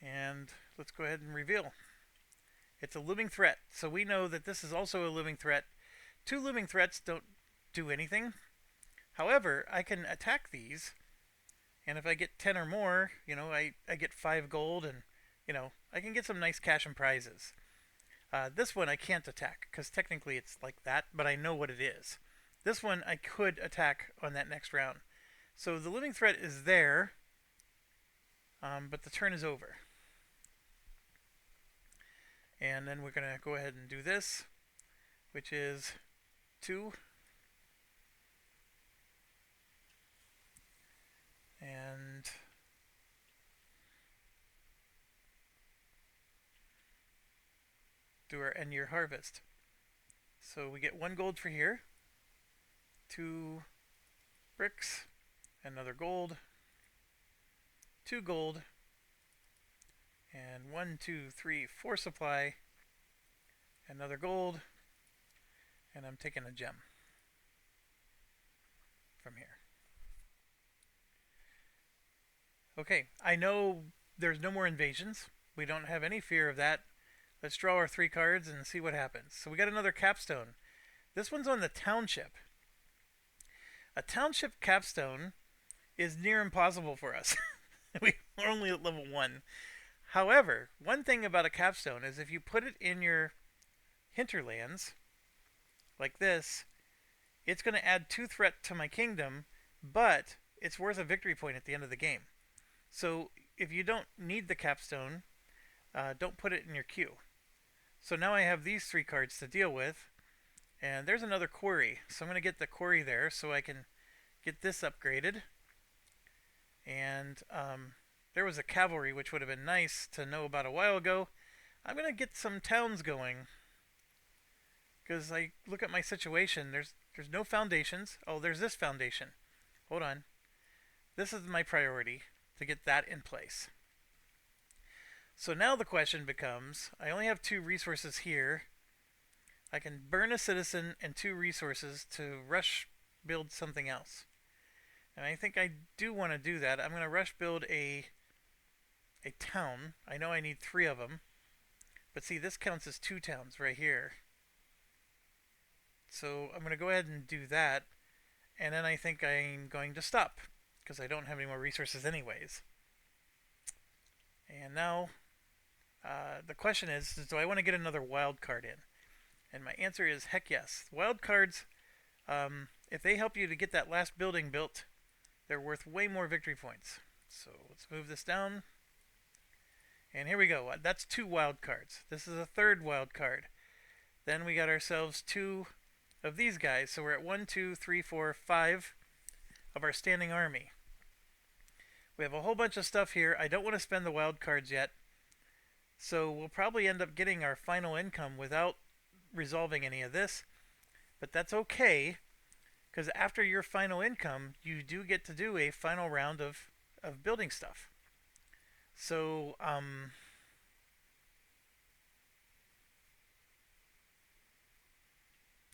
A: And let's go ahead and reveal. It's a living threat, so we know that this is also a living threat. Two living threats don't do anything. However, I can attack these, and if I get 10 or more, I get 5 gold, and, I can get some nice cash and prizes. This one I can't attack, because technically it's like that, but I know what it is. This one I could attack on that next round. So the living threat is there, but the turn is over. And then we're going to go ahead and do this, which is 2. And do our end year harvest. So we get 1 gold for here, 2 bricks, another gold, 2 gold, and 1, 2, 3, 4 supply, another gold, and I'm taking a gem from here. Okay, I know there's no more invasions. We don't have any fear of that. Let's draw our 3 cards and see what happens. So we got another capstone. This one's on the township. A township capstone is near impossible for us. We're only at level 1. However, one thing about a capstone is if you put it in your hinterlands, like this, it's going to add 2 threat to my kingdom, but it's worth a victory point at the end of the game. So if you don't need the capstone, don't put it in your queue. So now I have these 3 cards to deal with, and there's another quarry. So I'm going to get the quarry there so I can get this upgraded. And there was a cavalry, which would have been nice to know about a while ago. I'm going to get some towns going, because I look at my situation. There's no foundations. Oh, there's this foundation. Hold on. This is my priority, to get that in place. So now the question becomes, I only have 2 resources here. I can burn a citizen and 2 resources to rush build something else. And I think I do want to do that. I'm going to rush build a town. I know I need 3 of them. But see, this counts as 2 towns right here. So I'm going to go ahead and do that. And then I think I'm going to stop, because I don't have any more resources anyways. And now, the question is, do I want to get another wild card in? And my answer is heck yes. Wild cards, if they help you to get that last building built, they're worth way more victory points. So let's move this down. And here we go. That's 2 wild cards. This is a 3rd wild card. Then we got ourselves 2 of these guys. So we're at 1, 2, 3, 4, 5 of our standing army. We have a whole bunch of stuff here. I don't want to spend the wild cards yet. So we'll probably end up getting our final income without resolving any of this. But that's okay, because after your final income, you do get to do a final round of building stuff. So,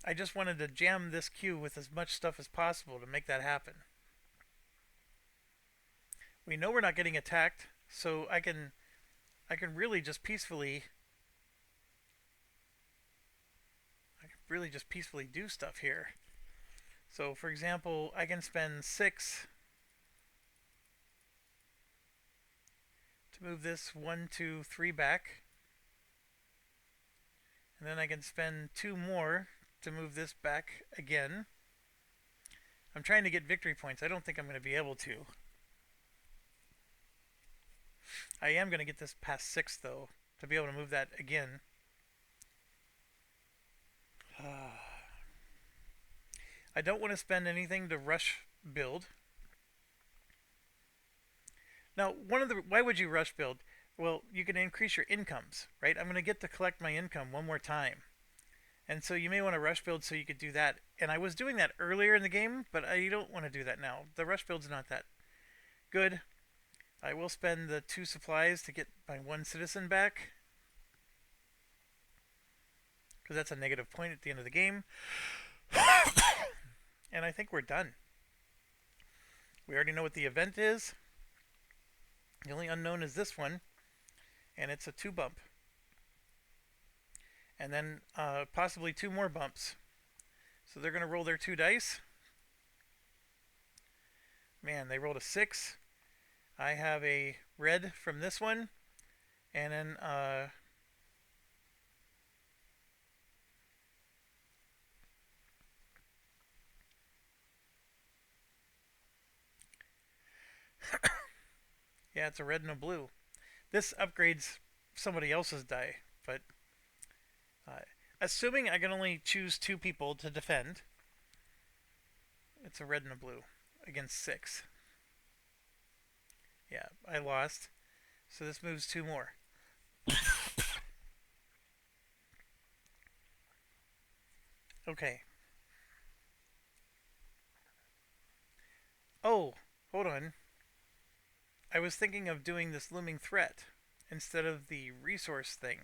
A: I just wanted to jam this queue with as much stuff as possible to make that happen. We know we're not getting attacked, so I can really just peacefully do stuff here. So for example, I can spend 6 to move this 1, 2, 3 back. And then I can spend 2 more to move this back again. I'm trying to get victory points. I don't think I'm going to be able to. I am going to get this past 6 though, to be able to move that again. I don't want to spend anything to rush build. Now, why would you rush build? Well, you can increase your incomes, right? I'm going to get to collect my income one more time. And so you may want to rush build so you could do that. And I was doing that earlier in the game, but I don't want to do that now. The rush build's not that good. I will spend the 2 supplies to get my 1 citizen back, because that's a negative point at the end of the game. And I think we're done. We already know what the event is. The only unknown is this one, and it's a 2 bump. And then possibly 2 more bumps. So they're going to roll their 2 dice. Man, they rolled a 6. I have a red from this one, and then yeah, it's a red and a blue. This upgrades somebody else's die, but uh, assuming I can only choose 2 people to defend, it's a red and a blue against 6. Yeah, I lost. So this moves 2 more. Okay. Oh, hold on. I was thinking of doing this looming threat instead of the resource thing,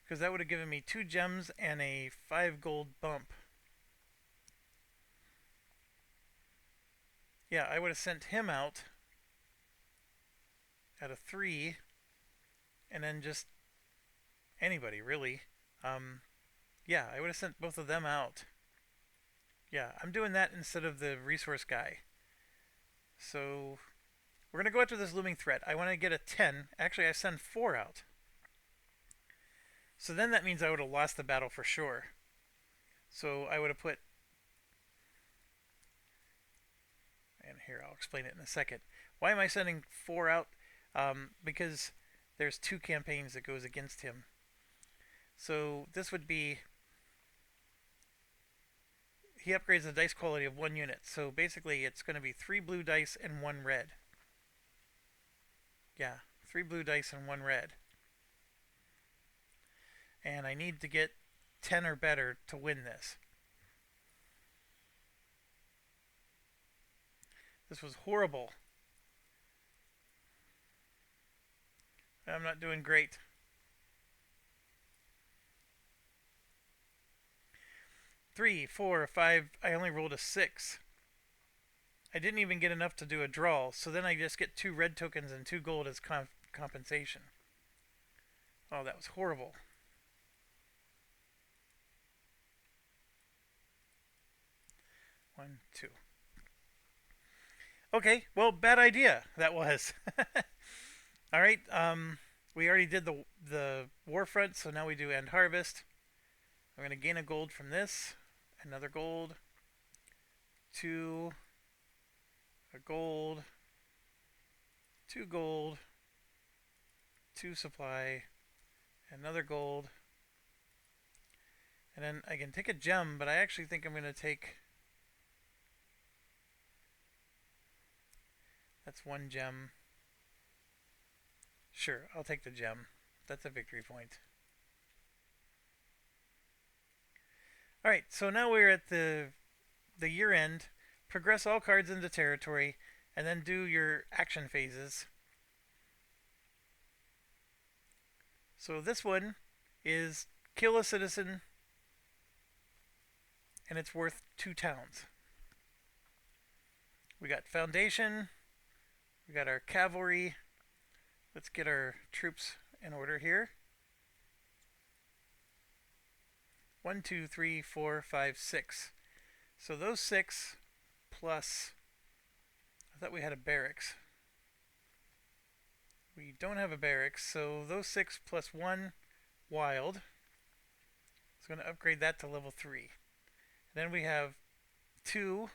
A: because that would have given me 2 gems and a 5 gold bump. Yeah, I would have sent him out at a 3, and then just anybody, really. Yeah, I would have sent both of them out. Yeah, I'm doing that instead of the resource guy. So we're going to go after this looming threat. I want to get a 10. Actually, I send 4 out. So then that means I would have lost the battle for sure. So I would have put... And here, I'll explain it in a second. Why am I sending 4 out? Because there's 2 campaigns that goes against him. So this would be... He upgrades the dice quality of 1 unit. So basically it's going to be 3 blue dice and 1 red. Yeah, 3 blue dice and 1 red. And I need to get 10 or better to win this. This was horrible. I'm not doing great. 3, 4, 5. I only rolled a 6. I didn't even get enough to do a draw, so then I just get 2 red tokens and 2 gold as compensation. Oh, that was horrible. 1, 2. Okay, well, bad idea that was. All right, we already did the war front, so now we do end harvest. I'm going to gain a gold from this, another gold, 2, a gold, 2 gold, 2 supply, another gold, and then I can take a gem, but I actually think I'm going to take... That's 1 gem. Sure, I'll take the gem. That's a victory point. Alright, so now we're at the year end. Progress all cards into territory, and then do your action phases. So this one is kill a citizen, and it's worth 2 towns. We got foundation, we got our cavalry. Let's get our troops in order here. 1, 2, 3, 4, 5, 6. So those 6 plus... I thought we had a barracks. We don't have a barracks, so those 6 plus 1 wild. It's going to upgrade that to level 3. And then we have 2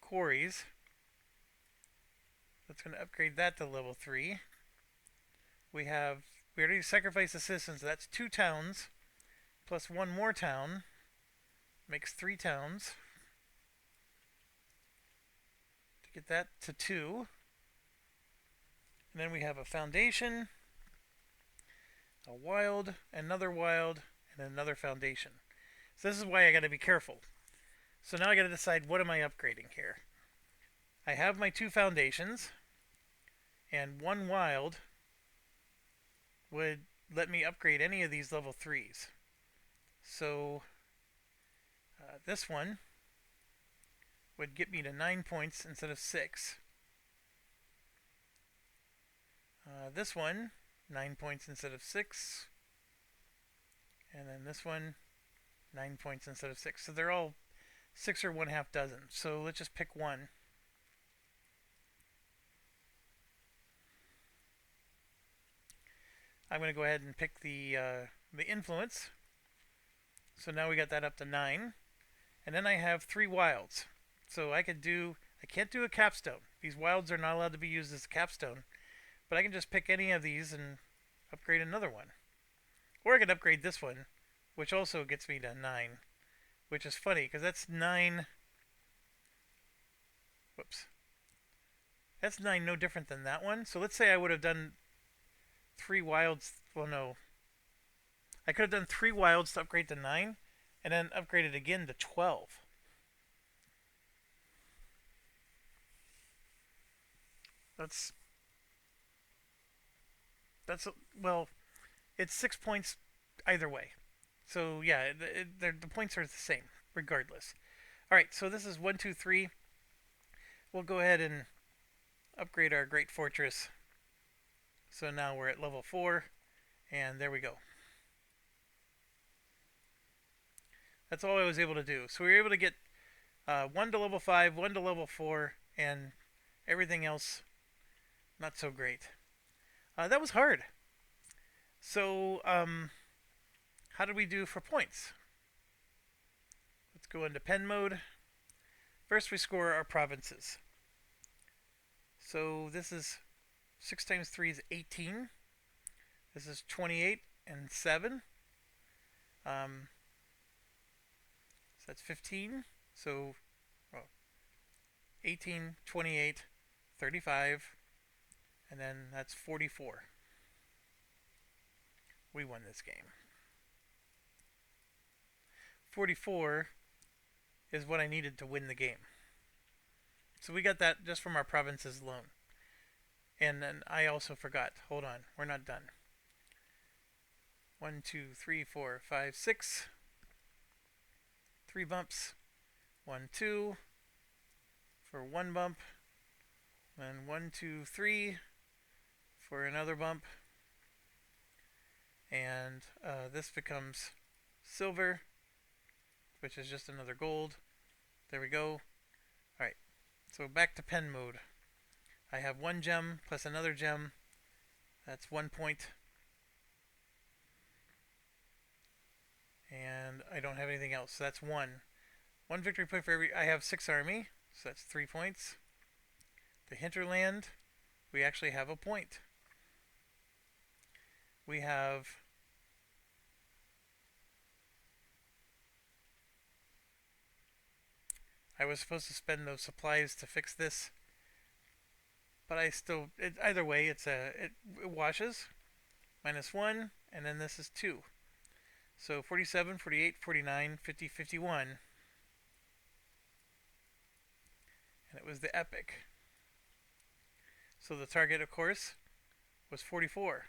A: quarries. That's going to upgrade that to level 3. We already sacrificed the citizens, so that's 2 towns. plus one more town makes 3 towns. To get that to 2. And then we have a foundation, a wild, another wild, and another foundation. So this is why I got to be careful. So now I got to decide, what am I upgrading here? I have my 2 foundations, and 1 wild would let me upgrade any of these level 3s. So this one would get me to 9 points instead of 6. This one, 9 points instead of 6. And then this one, 9 points instead of 6. So they're all 6 or 1/2 dozen. So let's just pick one. I'm going to go ahead and pick the influence. So now we got that up to 9. And then I have 3 wilds. So I can't do a capstone. These wilds are not allowed to be used as a capstone. But I can just pick any of these and upgrade another one. Or I could upgrade this one, which also gets me to 9. Which is funny, because that's 9... Whoops. That's 9 no different than that one. So let's say I would have done 3 wilds... Well, no. I could have done 3 wilds to upgrade to 9, and then upgraded again to 12. That's... well, it's 6 points either way. So yeah, the points are the same regardless. All right, so this is 1, 2, 3. We'll go ahead and upgrade our great fortress. So now we're at level 4, and there we go. That's all I was able to do. So we were able to get 1 to level 5, 1 to level 4, and everything else not so great. That was hard. So, how did we do for points? Let's go into pen mode. First we score our provinces. So this is 6 times 3 is 18. This is 28 and 7. So that's 15. So, well, 18, 28, 35, and then that's 44. We won this game. 44 is what I needed to win the game. So we got that just from our provinces alone. And then I also forgot. Hold on, we're not done. 1, 2, 3, 4, 5, 6. 3 bumps. 1, 2 for 1 bump. Then 1, 2, 3 for another bump. And this becomes silver, which is just another gold. There we go. Alright, so back to pen mode. I have 1 gem plus another gem. That's 1 point. And I don't have anything else, so that's 1. 1 victory point for every... I have 6 army, so that's 3 points. The hinterland, we actually have a point. We have... I was supposed to spend those supplies to fix this, but I still... either way, it washes. -1, and then this is 2. So 47, 48, 49, 50, 51. And it was the epic. So the target, of course, was 44.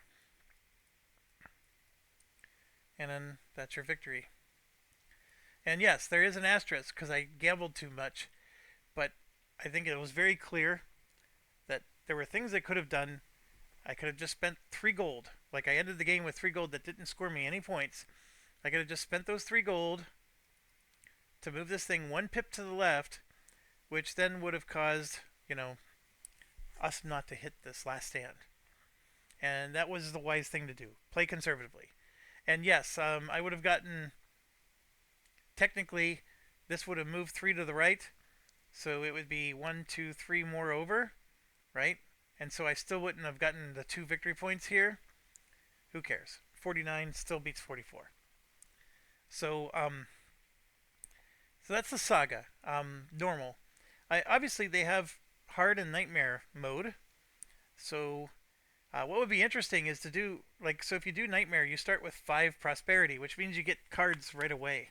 A: And then that's your victory. And yes, there is an asterisk because I gambled too much. But I think it was very clear that there were things I could have done. I could have just spent 3 gold. Like I ended the game with 3 gold that didn't score me any points. I could have just spent those 3 gold to move this thing 1 pip to the left, which then would have caused, us not to hit this last stand. And that was the wise thing to do. Play conservatively. And yes, I would have gotten... Technically, this would have moved 3 to the right, so it would be 1, 2, 3 more over, right? And so I still wouldn't have gotten the 2 victory points here. Who cares? 49 still beats 44. So so that's the saga. Normal. I obviously they have hard and nightmare mode. So what would be interesting is to do like so if you do nightmare, you start with 5 prosperity, which means you get cards right away.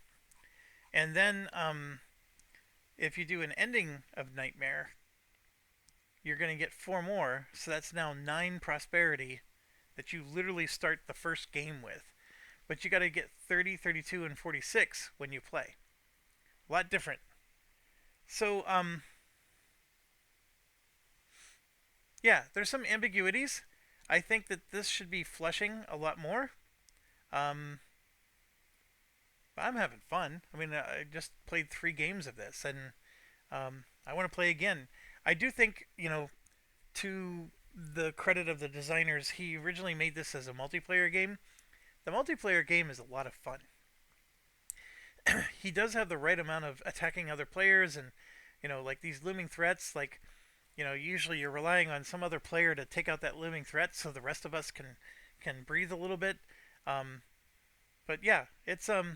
A: And then if you do an ending of nightmare, you're going to get 4 more. So that's now 9 prosperity that you literally start the first game with. But you got to get 30, 32, and 46 when you play. A lot different. So yeah, there's some ambiguities. I think that this should be flushing a lot more. Um, I'm having fun. I mean, I just played 3 games of this, and I want to play again. I do think, to the credit of the designers, he originally made this as a multiplayer game. The multiplayer game is a lot of fun. He does have the right amount of attacking other players, and like these looming threats. Like, usually you're relying on some other player to take out that looming threat, so the rest of us can breathe a little bit. Um, but yeah, it's I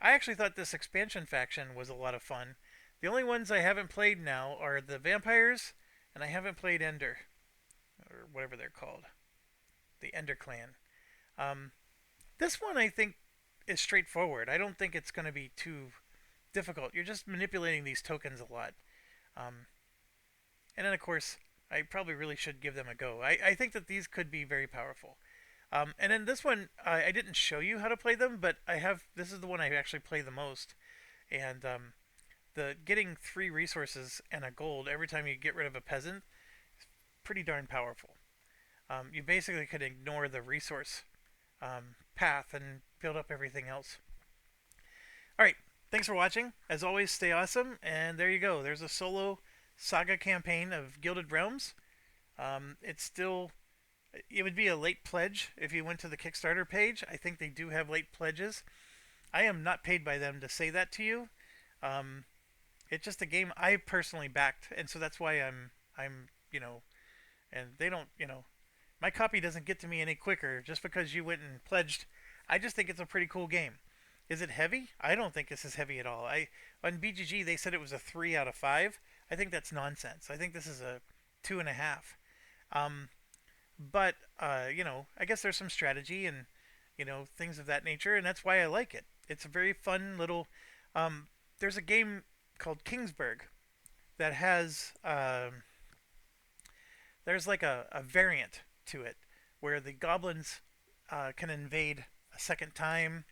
A: actually thought this expansion faction was a lot of fun. The only ones I haven't played now are the vampires, and I haven't played Ender or whatever they're called, the Ender Clan. Um, this one I think is straightforward. I don't think it's going to be too difficult. You're just manipulating these tokens a lot. Um, and then, of course, I probably really should give them a go. I think that these could be very powerful. And then this one, I didn't show you how to play them, but I have. This is the one I actually play the most. And the getting 3 resources and a gold every time you get rid of a peasant is pretty darn powerful. You basically could ignore the resource path and build up everything else. All right, thanks for watching. As always, stay awesome. And there you go. There's a solo saga campaign of Gilded Realms. It's still. It would be a late pledge if you went to the Kickstarter page. I think they do have late pledges. I am not paid by them to say that to you. Um, it's just a game I personally backed, and so that's why I'm and they don't my copy doesn't get to me any quicker just because you went and pledged. I just think it's a pretty cool game. Is it heavy? I don't think this is heavy at all. I On BGG they said it was a 3 out of 5. I think that's nonsense. I think this is a 2.5. Um, but I guess there's some strategy and things of that nature, and that's why I like it. It's a very fun little. Um, there's a game called Kingsburg that has there's like a variant to it where the goblins can invade a second time,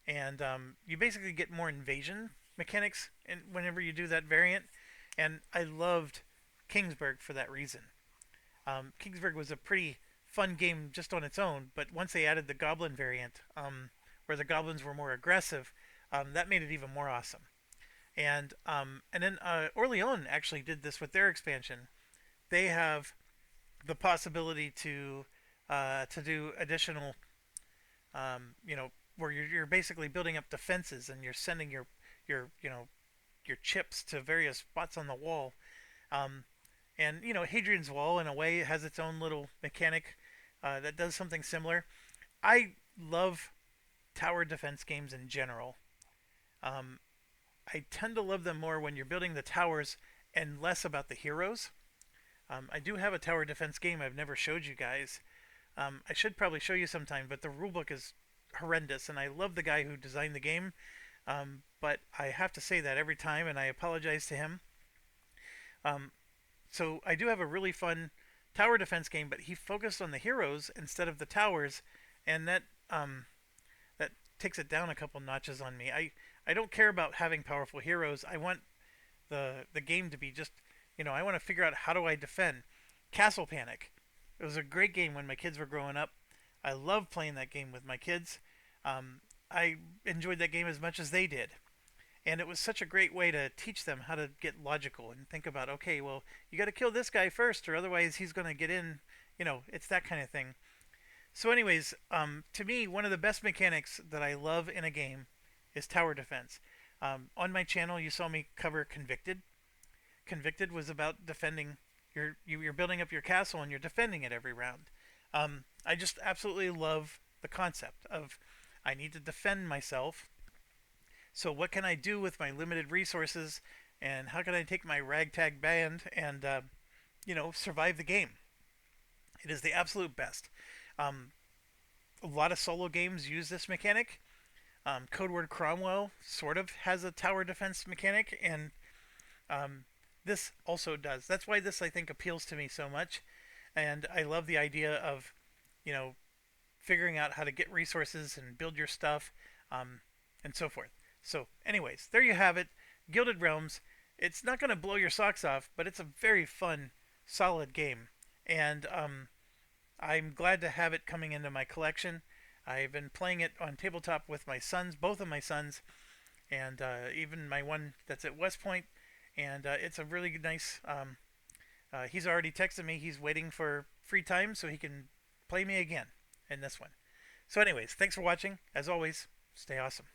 A: and you basically get more invasion mechanics whenever you do that variant. And I loved Kingsburg for that reason. Kingsburg was a pretty fun game just on its own, but once they added the goblin variant, where the goblins were more aggressive, that made it even more awesome. And then Orleans actually did this with their expansion. They have the possibility to do additional, where you're basically building up defenses and you're sending your chips to various spots on the wall. Um, and Hadrian's Wall in a way has its own little mechanic that does something similar. I love tower defense games in general. Um, I tend to love them more when you're building the towers and less about the heroes. I do have a tower defense game I've never showed you guys. I should probably show you sometime, but the rulebook is horrendous, and I love the guy who designed the game. But I have to say that every time, and I apologize to him. Um, so I do have a really fun tower defense game, but he focused on the heroes instead of the towers, and that takes it down a couple notches on me. I don't care about having powerful heroes. I want the game to be just I want to figure out how do I defend. Castle Panic. It was a great game when my kids were growing up. I love playing that game with my kids. I enjoyed that game as much as they did. And it was such a great way to teach them how to get logical and think about, okay, well, you got to kill this guy first, or otherwise he's going to get in. It's that kind of thing. So, anyways, to me, one of the best mechanics that I love in a game is tower defense. On my channel, you saw me cover Convicted. Convicted was about defending. You're building up your castle and you're defending it every round. I just absolutely love the concept of I need to defend myself So what can I do with my limited resources, and how can I take my ragtag band and survive the game? It is the absolute best. Um, a lot of solo games use this mechanic. Code Word Cromwell sort of has a tower defense mechanic, and um, this also does. That's why this, I think, appeals to me so much, and I love the idea of, you know, figuring out how to get resources and build your stuff, um, and so forth. So, anyways, there you have it. Gilded Realms. It's not going to blow your socks off, but it's a very fun, solid game, and I'm glad to have it coming into my collection. I've been playing it on tabletop with my sons, both of my sons, and even my one that's at West Point, and it's a really nice. He's already texted me. He's waiting for free time so he can play me again in this one. So, anyways, thanks for watching. As always, stay awesome.